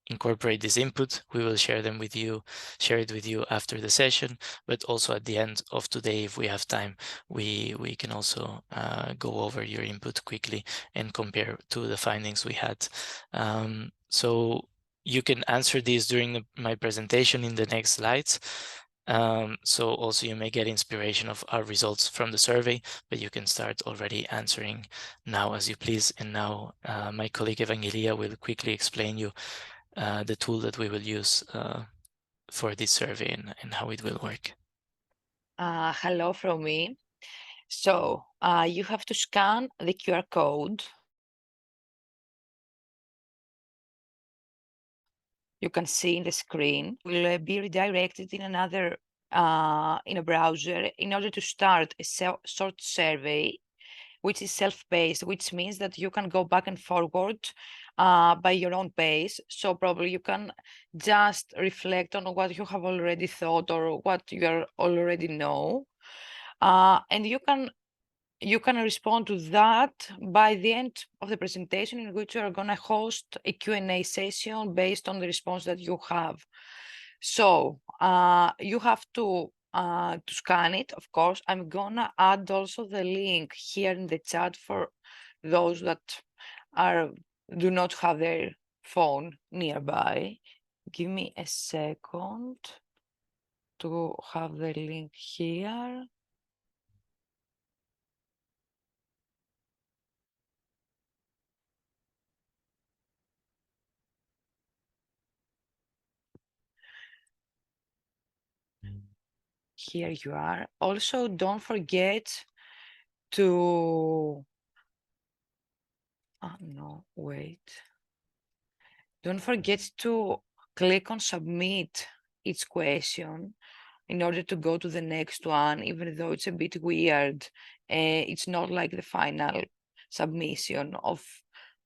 incorporate this input. We will share it with you after the session, but also at the end of today, if we have time, we can also go over your input quickly and compare to the findings we had. So you can answer these during my presentation in the next slides. So also you may get inspiration of our results from the survey, but you can start already answering now as you please. And now my colleague Evangelia will quickly explain you the tool that we will use for this survey and how it will work. Hello from me. So you have to scan the QR code. You can see in the screen. Will be redirected in another in a browser in order to start a short survey, which is self-paced, which means that you can go back and forward by your own pace. So probably you can just reflect on what you have already thought or what you already know. And you can respond to that by the end of the presentation, in which you are going to host a Q&A session based on the response that you have. So you have to scan it, of course. I'm gonna add also the link here in the chat for those that do not have their phone nearby. Give me a second to have the link here. Here you are. Also, don't forget to, no, wait. Don't forget to click on submit each question in order to go to the next one, even though it's a bit weird. It's not like the final submission of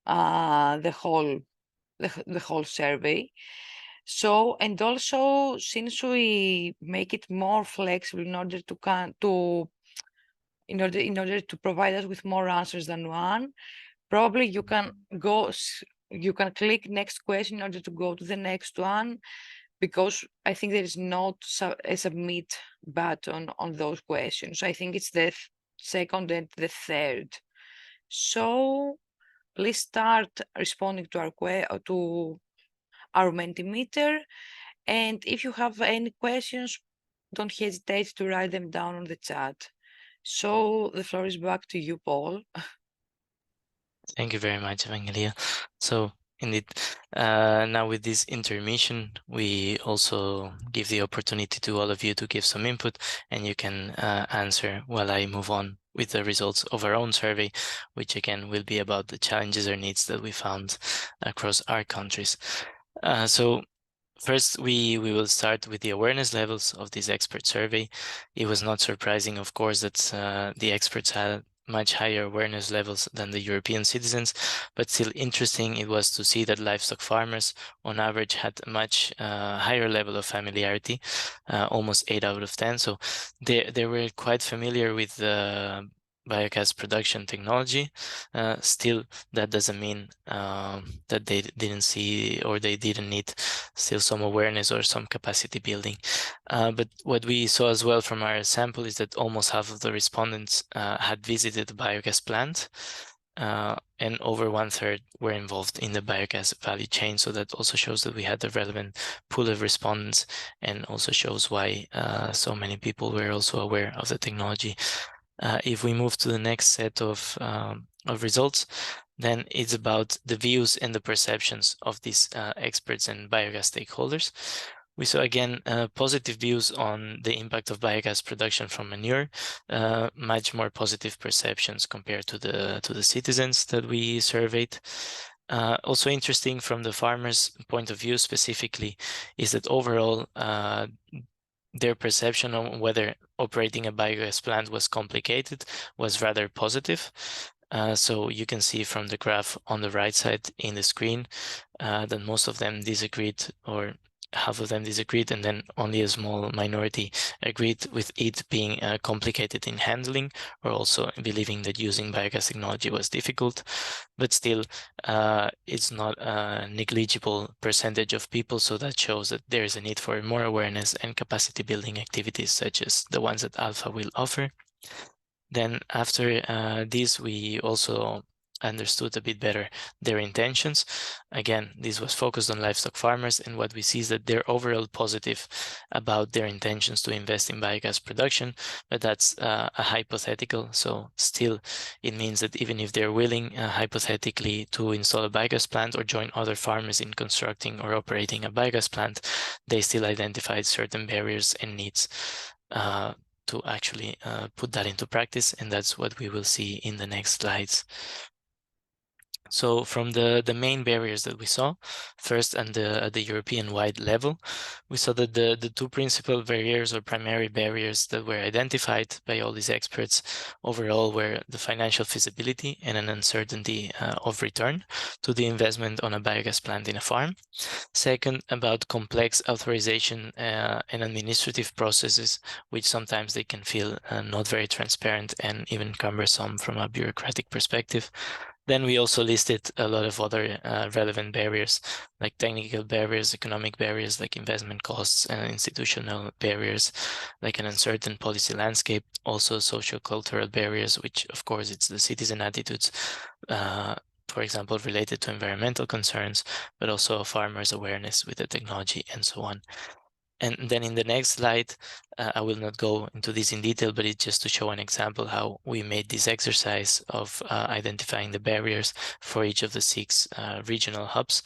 the whole survey. So, and also, since we make it more flexible in order to provide us with more answers than one, probably you can click next question in order to go to the next one, because I think there is not a submit button on those questions. I think it's the second and the third. So please start responding to our Mentimeter. And if you have any questions, don't hesitate to write them down on the chat. So the floor is back to you, Paul. Thank you very much, Evangelia. So indeed, now with this intermission, we also give the opportunity to all of you to give some input, and you can answer while I move on with the results of our own survey, which again will be about the challenges or needs that we found across our countries. So first, we will start with the awareness levels of this expert survey. It was not surprising, of course, that the experts had much higher awareness levels than the European citizens, but still interesting it was to see that livestock farmers on average had a much higher level of familiarity, almost 8 out of 10. So they were quite familiar with the biogas production technology. Still, that doesn't mean that they didn't see or they didn't need still some awareness or some capacity building. But what we saw as well from our sample is that almost half of the respondents had visited the biogas plant, and over 1/3 were involved in the biogas value chain. So that also shows that we had a relevant pool of respondents, and also shows why so many people were also aware of the technology. If we move to the next set of results, then it's about the views and the perceptions of these experts and biogas stakeholders. We saw again positive views on the impact of biogas production from manure, much more positive perceptions compared to the citizens that we surveyed. Also interesting from the farmers' point of view specifically is that overall their perception on whether operating a biogas plant was complicated was rather positive. So you can see from the graph on the right side in the screen that most of them disagreed, or half of them disagreed, and then only a small minority agreed with it being complicated in handling, or also believing that using biogas technology was difficult. But still, it's not a negligible percentage of people, so that shows that there is a need for more awareness and capacity building activities such as the ones that ALFA will offer. Then after this, we also understood a bit better their intentions. Again, this was focused on livestock farmers, and what we see is that they're overall positive about their intentions to invest in biogas production, but that's a hypothetical. So still, it means that even if they're willing, hypothetically, to install a biogas plant or join other farmers in constructing or operating a biogas plant, they still identified certain barriers and needs to actually put that into practice, and that's what we will see in the next slides. So from the main barriers that we saw, first at the European-wide level, we saw that the two principal barriers or primary barriers that were identified by all these experts overall were the financial feasibility and an uncertainty of return to the investment on a biogas plant in a farm. Second, about complex authorization and administrative processes, which sometimes they can feel not very transparent and even cumbersome from a bureaucratic perspective. Then we also listed a lot of other relevant barriers, like technical barriers, economic barriers, like investment costs, and institutional barriers, like an uncertain policy landscape, also socio-cultural barriers, which of course it's the citizen attitudes, for example, related to environmental concerns, but also farmers' awareness with the technology and so on. And then in the next slide, I will not go into this in detail, but it's just to show an example how we made this exercise of identifying the barriers for each of the 6 regional hubs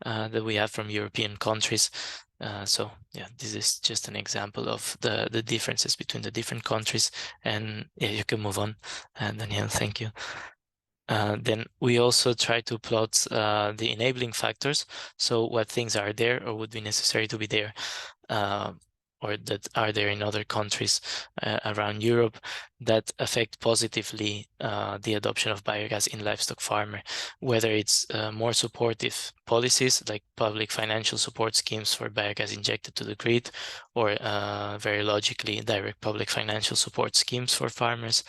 that we have from European countries. So yeah, this is just an example of the differences between the different countries. And yeah, you can move on, Danielle, thank you. Then we also try to plot the enabling factors. So what things are there or would be necessary to be there, or that are there in other countries around Europe that affect positively the adoption of biogas in livestock farmer, whether it's more supportive policies like public financial support schemes for biogas injected to the grid, or very logically direct public financial support schemes for farmers.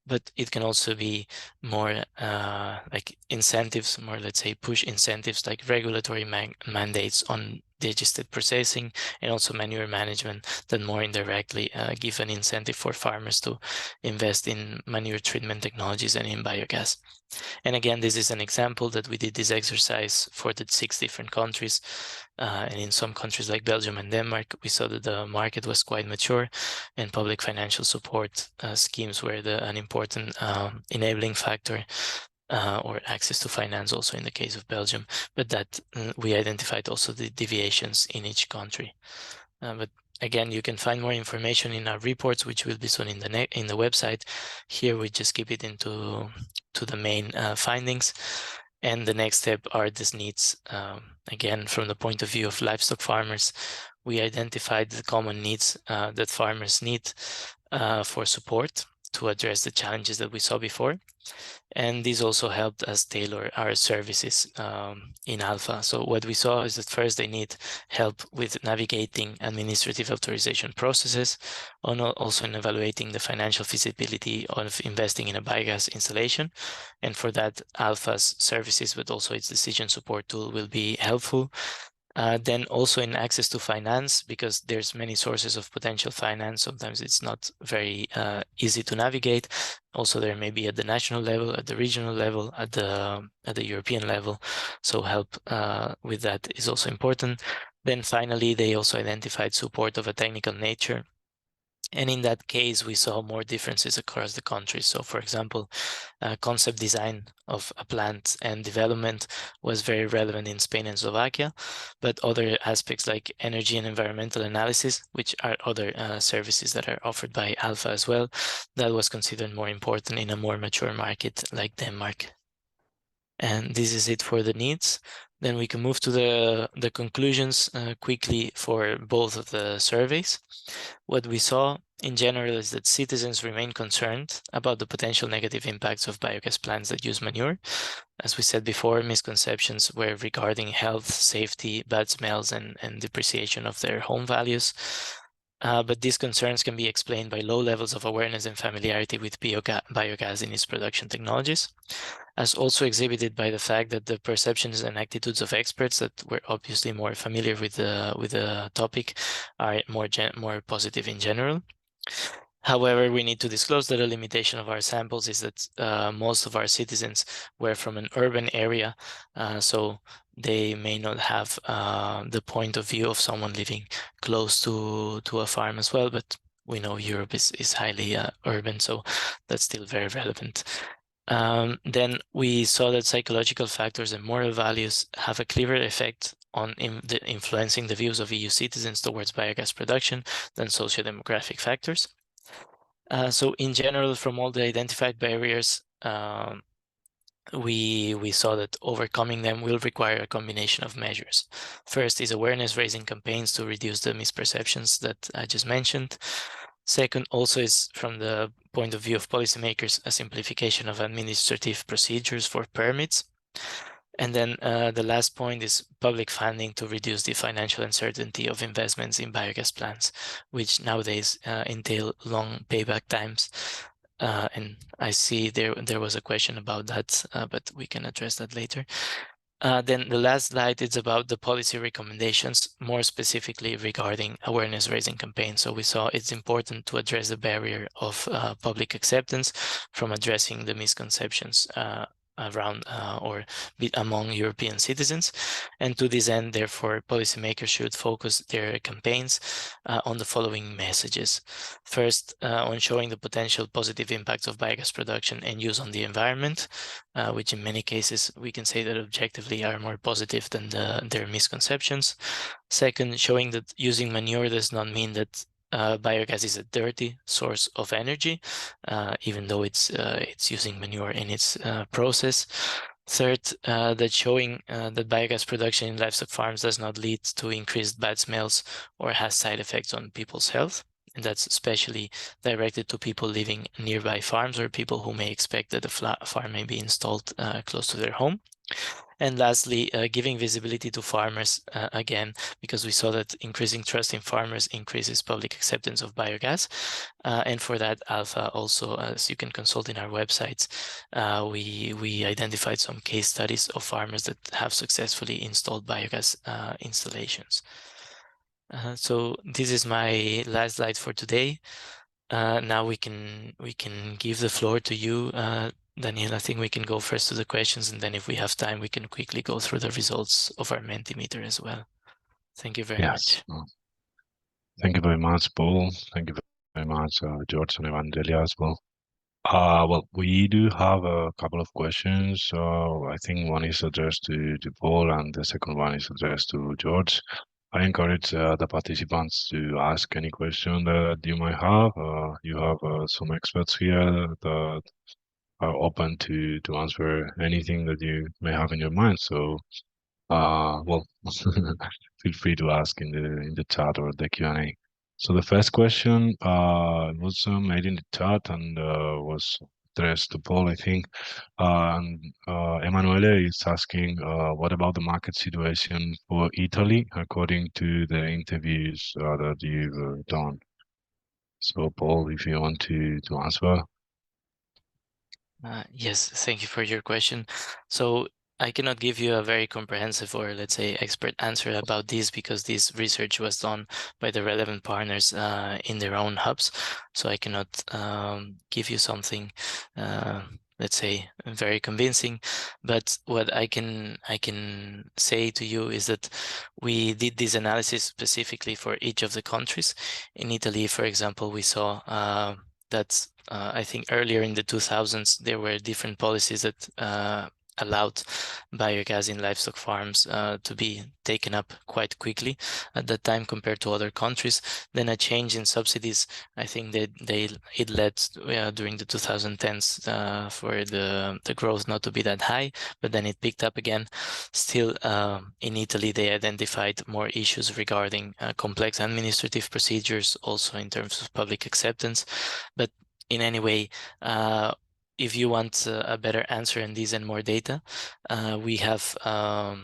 But it can also be more like incentives, more, let's say, push incentives like regulatory mandates on digested processing and also manure management that more indirectly give an incentive for farmers to invest in manure treatment technologies and in biogas. And again, this is an example that we did this exercise for the 6 different countries. And in some countries like Belgium and Denmark, we saw that the market was quite mature and public financial support schemes were an important enabling factor. or access to finance also in the case of Belgium, but that we identified also the deviations in each country. But again, you can find more information in our reports, which will be soon in the website. Here we just keep it into the main findings. And the next step are these needs. Again, from the point of view of livestock farmers, we identified the common needs that farmers need for support to address the challenges that we saw before. And this also helped us tailor our services in ALFA. So what we saw is that first they need help with navigating administrative authorization processes, and also in evaluating the financial feasibility of investing in a biogas installation. And for that, ALFA's services, but also its decision support tool will be helpful. Then also in access to finance, because there's many sources of potential finance. Sometimes it's not very easy to navigate. Also, there may be at the national level, at the regional level, at the European level. So help with that is also important. Then finally, they also identified support of a technical nature. And in that case, we saw more differences across the countries. So for example, concept design of a plant and development was very relevant in Spain and Slovakia, but other aspects like energy and environmental analysis, which are other services that are offered by ALFA as well, that was considered more important in a more mature market like Denmark. And this is it for the needs. Then we can move to the conclusions quickly for both of the surveys. What we saw in general is that citizens remain concerned about the potential negative impacts of biogas plants that use manure. As we said before, misconceptions were regarding health, safety, bad smells, and depreciation of their home values. But these concerns can be explained by low levels of awareness and familiarity with biogas in its production technologies, as also exhibited by the fact that the perceptions and attitudes of experts that were obviously more familiar with the topic are more positive in general. However, we need to disclose that a limitation of our samples is that most of our citizens were from an urban area, so they may not have the point of view of someone living close to a farm as well, but we know Europe is highly urban, so that's still very relevant. Then we saw that psychological factors and moral values have a clearer effect on influencing the views of EU citizens towards biogas production than socio-demographic factors. So in general, from all the identified barriers, we saw that overcoming them will require a combination of measures. First is awareness raising campaigns to reduce the misperceptions that I just mentioned. Second, also is from the point of view of policymakers, a simplification of administrative procedures for permits. And then the last point is public funding to reduce the financial uncertainty of investments in biogas plants, which nowadays entail long payback times. And I see there was a question about that, but we can address that later. Then the last slide is about the policy recommendations, more specifically regarding awareness raising campaigns. So we saw it's important to address the barrier of public acceptance from addressing the misconceptions around or among European citizens. And to this end, therefore, policymakers should focus their campaigns on the following messages. First, on showing the potential positive impacts of biogas production and use on the environment, which in many cases we can say that objectively are more positive than their misconceptions. Second, showing that using manure does not mean that biogas is a dirty source of energy, even though it's using manure in its process. Third, that showing that biogas production in livestock farms does not lead to increased bad smells or has side effects on people's health. And that's especially directed to people living nearby farms or people who may expect that a farm may be installed close to their home. And lastly, giving visibility to farmers, again, because we saw that increasing trust in farmers increases public acceptance of biogas. And for that, ALFA also, as you can consult in our websites, we identified some case studies of farmers that have successfully installed biogas installations. So this is my last slide for today. Now we can give the floor to you, Daniel. I think we can go first to the questions, and then if we have time, we can quickly go through the results of our Mentimeter as well. Thank you very much. Thank you very much, Paul. Thank you very much, George and Evangelia as well. Well, we do have a couple of questions. I think one is addressed to Paul, and the second one is addressed to George. I encourage the participants to ask any question that you might have. You have some experts here that are open to answer anything that you may have in your mind. So, well, feel free to ask in the chat or the Q&A. So the first question was made in the chat and was addressed to Paul, I think. Emanuele is asking, what about the market situation for Italy according to the interviews that you've done? So Paul, if you want to answer. Yes, thank you for your question. So I cannot give you a very comprehensive or let's say expert answer about this because this research was done by the relevant partners in their own hubs. So I cannot give you something, let's say, very convincing. But what I can say to you is that we did this analysis specifically for each of the countries. In Italy, for example, we saw that I think earlier in the 2000s, there were different policies that allowed biogas in livestock farms to be taken up quite quickly at that time compared to other countries. Then a change in subsidies, I think that it led during the 2010s for the growth not to be that high, but then it picked up again. Still, in Italy, they identified more issues regarding complex administrative procedures, also in terms of public acceptance. But in any way, if you want a better answer in this and more data, we have a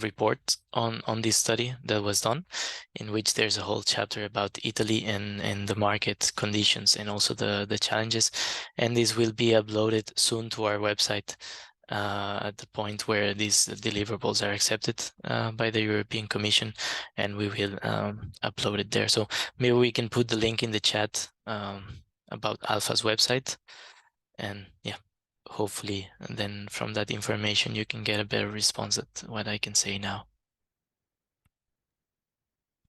report on this study that was done, in which there's a whole chapter about Italy and the market conditions and also the challenges. And this will be uploaded soon to our website at the point where these deliverables are accepted by the European Commission, and we will upload it there. So maybe we can put the link in the chat about ALFA's website, and yeah, hopefully then from that information you can get a better response at what I can say now.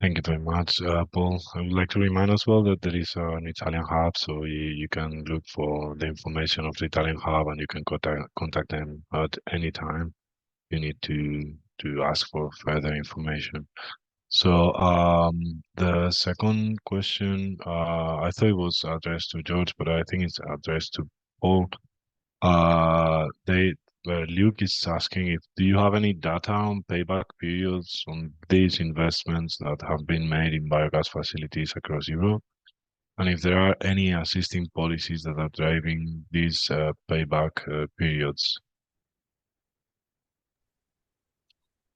Thank you very much, Paul. I would like to remind as well that there is an Italian hub, so you can look for the information of the Italian hub, and you can contact them at any time you need to ask for further information. So the second question, I thought it was addressed to George, but I think it's addressed to Paul. Luke is asking if do you have any data on payback periods on these investments that have been made in biogas facilities across Europe, and if there are any assisting policies that are driving these payback periods?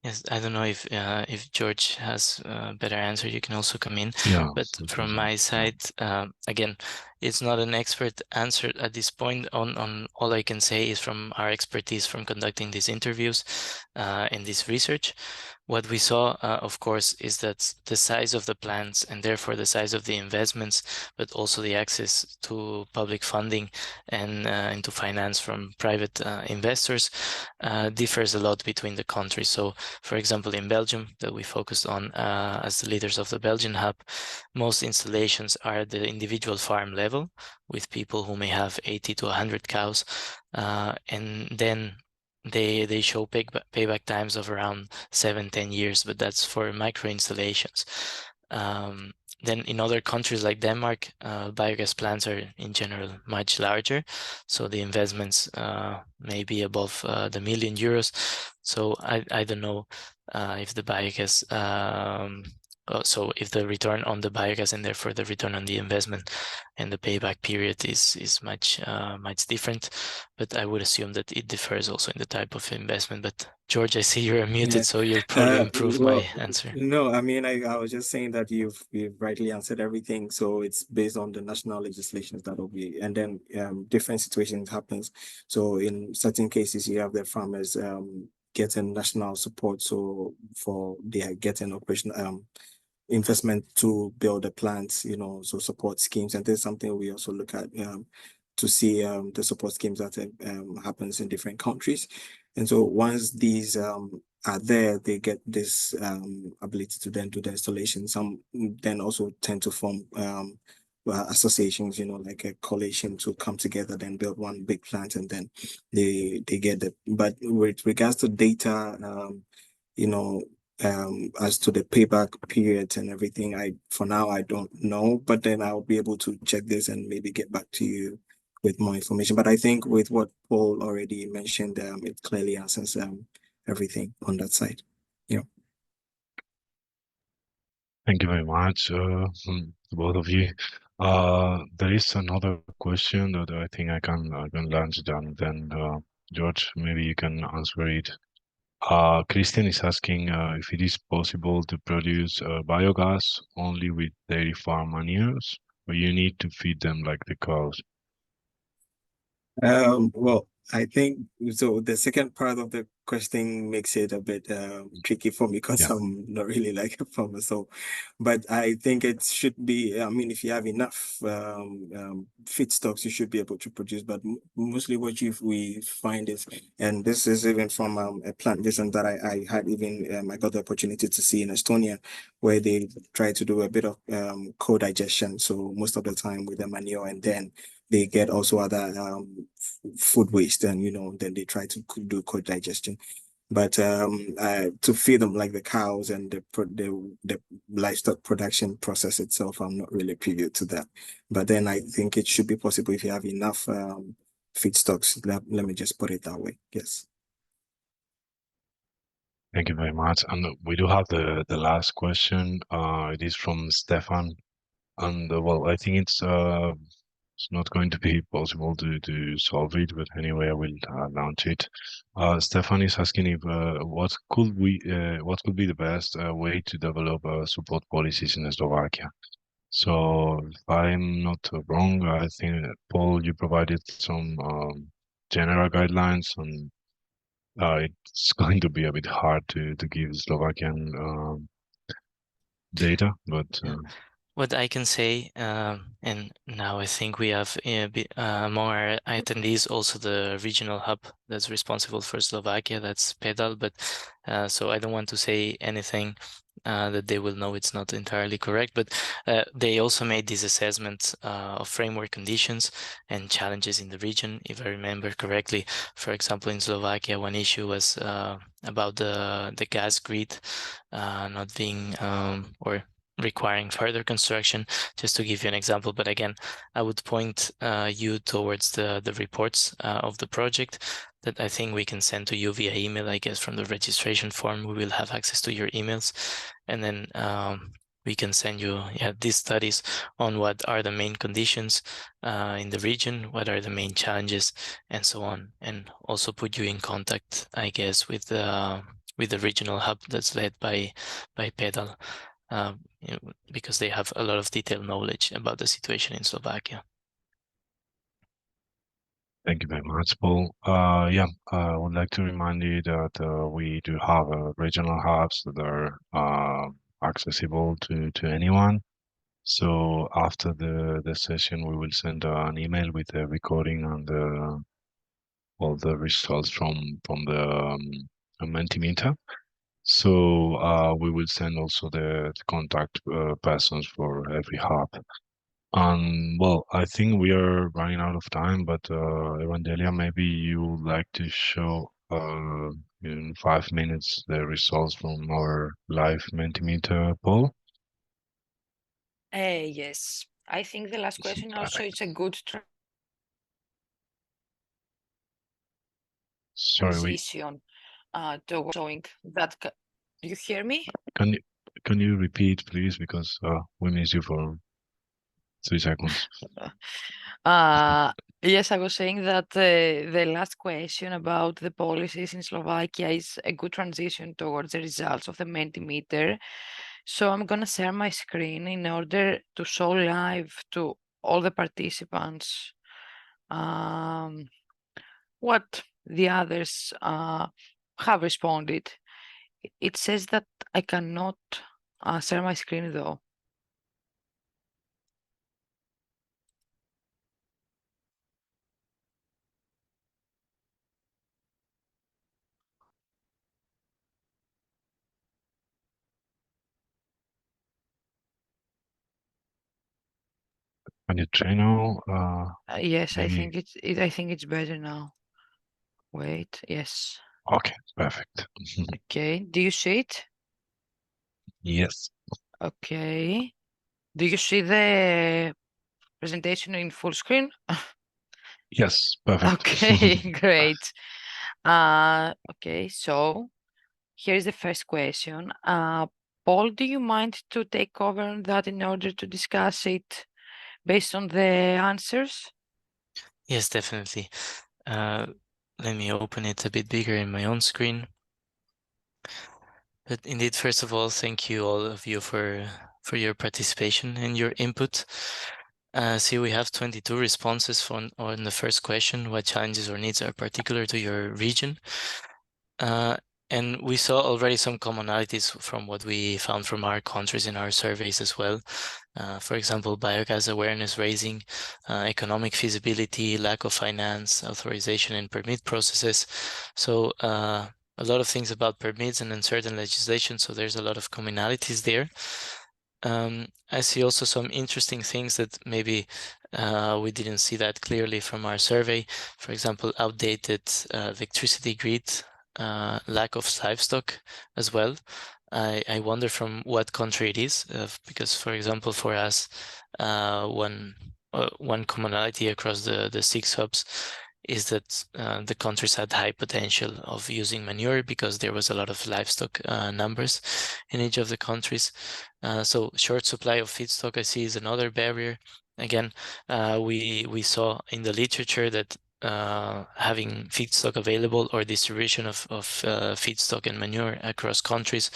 Yes, I don't know if George has a better answer, you can also come in. Yeah, But from my side, again, it's not an expert answer at this point. On all I can say is from our expertise from conducting these interviews and this research. What we saw, of course, is that the size of the plants and therefore the size of the investments, but also the access to public funding and into finance from private investors differs a lot between the countries. So, for example, in Belgium, that we focused on as the leaders of the Belgian hub, most installations are at the individual farm level with people who may have 80 to 100 cows, and then they show payback times of around 7-10 years, but that's for micro installations. Then in other countries like Denmark, biogas plants are in general much larger, so the investments may be above the €1,000,000. So I don't know if the biogas, so if the return on the biogas and therefore the return on the investment and the payback period is much different, but I would assume that it differs also in the type of investment. But George, I see you're muted, Yeah. so you'll probably improve my answer. No, I mean, I was just saying that you've rightly answered everything. So it's based on the national legislations that will be, and then different situations happens. So in certain cases, you have the farmers getting national support, so for they are getting operational investment to build the plants, so support schemes, and there's something we also look at to see the support schemes that happens in different countries. And so once these are there, they get this ability to then do the installation. Some then also tend to form associations, like a coalition to come together, then build one big plant, and then they get it. But with regards to data, as to the payback periods and everything, for now I don't know, but then I'll be able to check this and maybe get back to you with more information. But I think with what Paul already mentioned, it clearly answers everything on that side. Yeah. Thank you very much, to both of you. There is another question that I think I can launch down. Then, George, maybe you can answer it. Christian is asking if it is possible to produce biogas only with dairy farm manures, or you need to feed them like the cows. Well, I think so. The second part of the question makes it a bit tricky for me because Yeah. I'm not really like a farmer. So, but I think it should be. I mean, if you have enough feedstocks, you should be able to produce. But mostly, what we find is, and this is even from a plant vision that I had. Even I got the opportunity to see in Estonia, where they try to do a bit of co-digestion. So most of the time with the manure, and then they get also other food waste, and then they try to do co-digestion. But to feed them like the cows and the livestock production process itself, I'm not really privy to that. But then I think it should be possible if you have enough feedstocks. Let me just put it that way. Yes. Thank you very much. And we do have the last question. It is from Stefan. And well, I think it's not going to be possible to solve it, but anyway, I will launch it. Stefan is asking if what could be the best way to develop support policies in Slovakia. So if I'm not wrong, I think Paul, you provided some general guidelines, and it's going to be a bit hard to give Slovakian data, but What I can say, and now I think we have among our attendees also the regional hub that's responsible for Slovakia, that's Pedal, but so I don't want to say anything that they will know it's not entirely correct, but they also made this assessment of framework conditions and challenges in the region. If I remember correctly, for example, in Slovakia, one issue was about the gas grid not being or requiring further construction, just to give you an example. But again, I would point you towards the reports of the project that I think we can send to you via email. I guess from the registration form, we will have access to your emails, and then we can send you these studies on what are the main conditions in the region, what are the main challenges, and so on, and also put you in contact, I guess, with the regional hub that's led by Pedal. Because they have a lot of detailed knowledge about the situation in Slovakia. thank you very much, Paul. I would like to remind you that we do have regional hubs that are accessible to anyone. So after the session, we will send an email with a recording and all the results from the Mentimeter. So we will send also the contact persons for every hub. Well, I think we are running out of time, but Evangelia, maybe you would like to show in 5 minutes the results from our live Mentimeter poll. Yes, I think the last question also is a good Sorry, transition towards showing that. Do you hear me? can you repeat, please, because we missed you for 3 seconds. Yes, I was saying that the last question about the policies in Slovakia is a good transition towards the results of the Mentimeter. So I'm gonna share my screen in order to show live to all the participants what the others have responded. It says that I cannot share my screen though. Can you try now? Yes, I Maybe. think I think it's better now. Wait, yes. Okay, perfect. Okay, do you see it? Yes. Okay. Do you see the presentation in full screen? Yes, perfect. Okay, great. Okay, so here's the first question. Paul, do you mind to take over on that in order to discuss it based on the answers? Yes, definitely. Let me open it a bit bigger in my own screen. But indeed, first of all, thank you all of you for your participation and your input. See, we have 22 responses on the first question: what challenges or needs are particular to your region? And we saw already some commonalities from what we found from our countries in our surveys as well. For example, biogas awareness raising, economic feasibility, lack of finance, authorization and permit processes. So a lot of things about permits and uncertain legislation. So there's a lot of commonalities there. I see also some interesting things that maybe we didn't see that clearly from our survey. For example, outdated electricity grid, lack of livestock as well. I wonder from what country it is, because, for example, for us, one commonality across the 6 hubs is that the countries had high potential of using manure because there was a lot of livestock numbers in each of the countries. So short supply of feedstock, I see, is another barrier. Again, we saw in the literature that having feedstock available or distribution of feedstock and manure across countries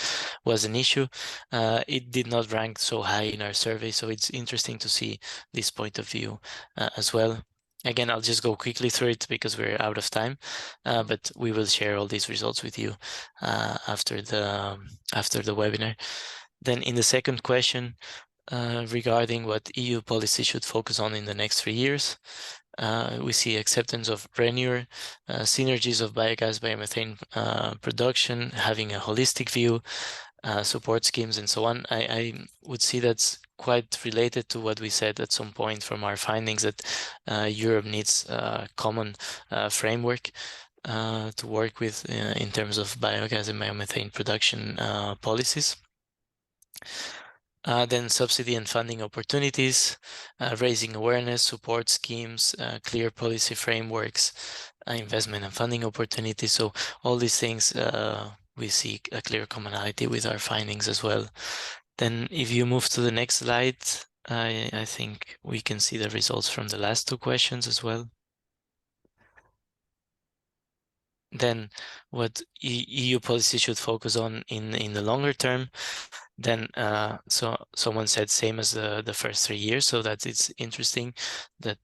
was an issue. It did not rank so high in our survey, so it's interesting to see this point of view as well. Again, I'll just go quickly through it because we're out of time, but we will share all these results with you after the webinar. Then in the second question, regarding what EU policy should focus on in the next 3 years, we see acceptance of renewable, synergies of biogas, biomethane production, having a holistic view, support schemes, and so on. I would see that's quite related to what we said at some point from our findings, that Europe needs a common framework to work with in terms of biogas and biomethane production policies. Then subsidy and funding opportunities, raising awareness, support schemes, clear policy frameworks, investment and funding opportunities. So all these things, we see a clear commonality with our findings as well. Then if you move to the next slide, I think we can see the results from the last 2 questions as well. Then what EU policy should focus on in the longer term. Then so someone said same as the first 3 years, so that it's interesting that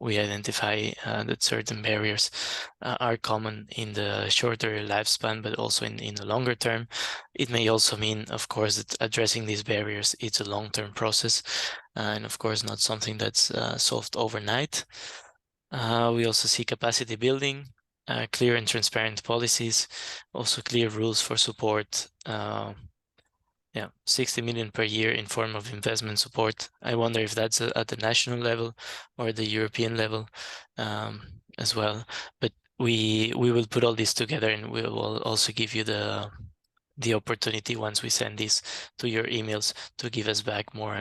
we identify that certain barriers are common in the shorter lifespan, but also in the longer term. It may also mean, of course, that addressing these barriers, it's a long-term process, and of course not something that's solved overnight. We also see capacity building, clear and transparent policies, also clear rules for support. Yeah, 60 million per year in form of investment support. I wonder if that's at the national level or the European level as well. But we will put all this together, and we will also give you the opportunity once we send this to your emails to give us back more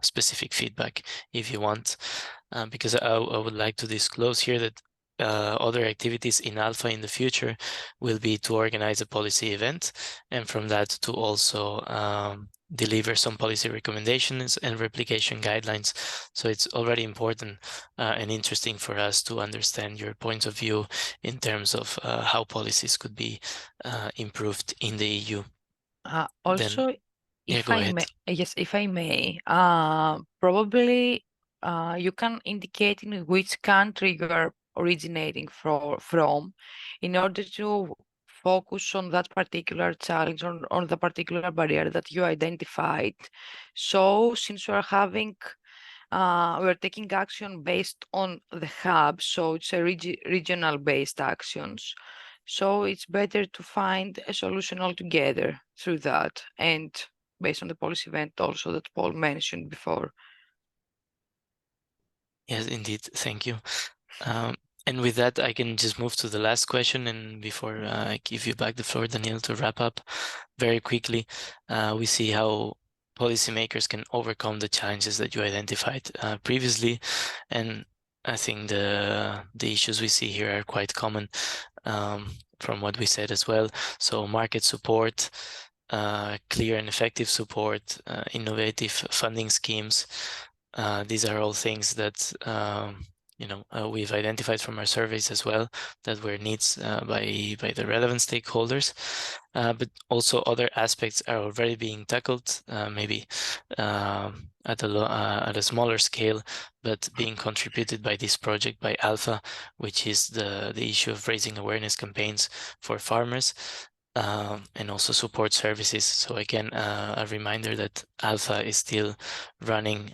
specific feedback if you want. Because I would like to disclose here that other activities in ALFA in the future will be to organize a policy event, and from that to also deliver some policy recommendations and replication guidelines. So it's already important and interesting for us to understand your point of view in terms of how policies could be improved in the EU. Also, Then, yeah, if go I ahead. may, yes, if I may, probably you can indicate in which country you are originating from in order to focus on that particular challenge, on the particular barrier that you identified. So since we are having, we are taking action based on the hub, so it's a regional based actions. So it's better to find a solution altogether through that, and based on the policy event also that Paul mentioned before. Yes, indeed. Thank you. And with that, I can just move to the last question. And before I give you back the floor, Daniel, to wrap up very quickly, we see how policymakers can overcome the challenges that you identified previously. And I think the issues we see here are quite common from what we said as well. So market support, clear and effective support, innovative funding schemes. These are all things that we've identified from our surveys as well that were needs by the relevant stakeholders, but also other aspects are already being tackled, maybe at a smaller scale, but being contributed by this project by ALFA, which is the issue of raising awareness campaigns for farmers. And also support services. So again, a reminder that ALFA is still running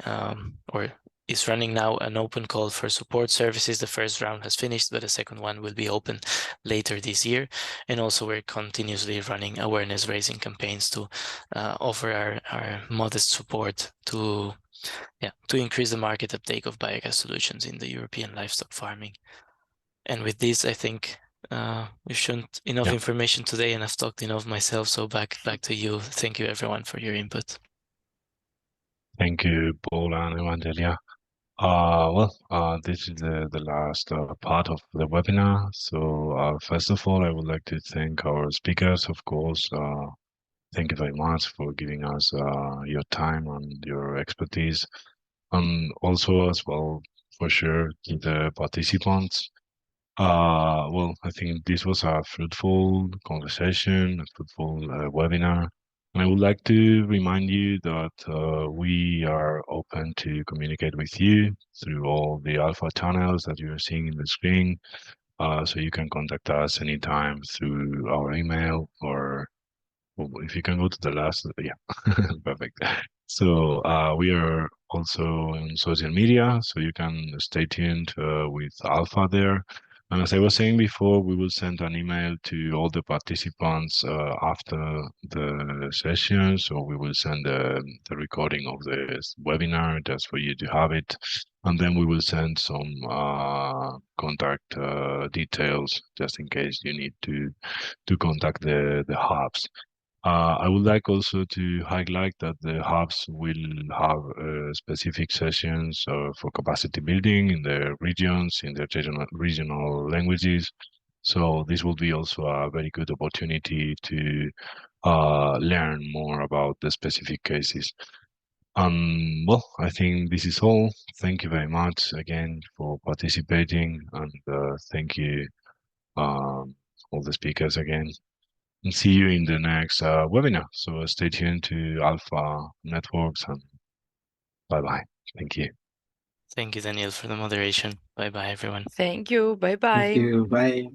or is running now an open call for support services. The first round has finished, but the second one will be open later this year. And also we're continuously running awareness raising campaigns to offer our modest support to increase the market uptake of biogas solutions in the European livestock farming. And with this, I think we've shown enough information today, and I've talked enough myself. So back to you. Thank you, everyone, for your input. Thank you, Paul and Evangelia. This is the last part of the webinar. So first of all, I would like to thank our speakers, of course. Thank you very much for giving us your time and your expertise. And also as well, for sure, to the participants. I think this was a fruitful conversation, a fruitful webinar. And I would like to remind you that we are open to communicate with you through all the ALFA channels that you are seeing in the screen. So you can contact us anytime through our email, or if you can go to the last, perfect. So we are also on social media, so you can stay tuned with ALFA there. And as I was saying before, we will send an email to all the participants after the session. So we will send the recording of the webinar just for you to have it. And then we will send some contact details just in case you need to contact the hubs. I would like also to highlight that the hubs will have specific sessions for capacity building in the regions, in the regional languages. So this will be also a very good opportunity to learn more about the specific cases. I think this is all. Thank you very much again for participating, and thank you all the speakers again. And see you in the next webinar. So stay tuned to ALFA Networks, and bye-bye. Thank you. Thank you, Daniel, for the moderation. Bye-bye, everyone. Thank you. Thank Bye-bye. you. Bye.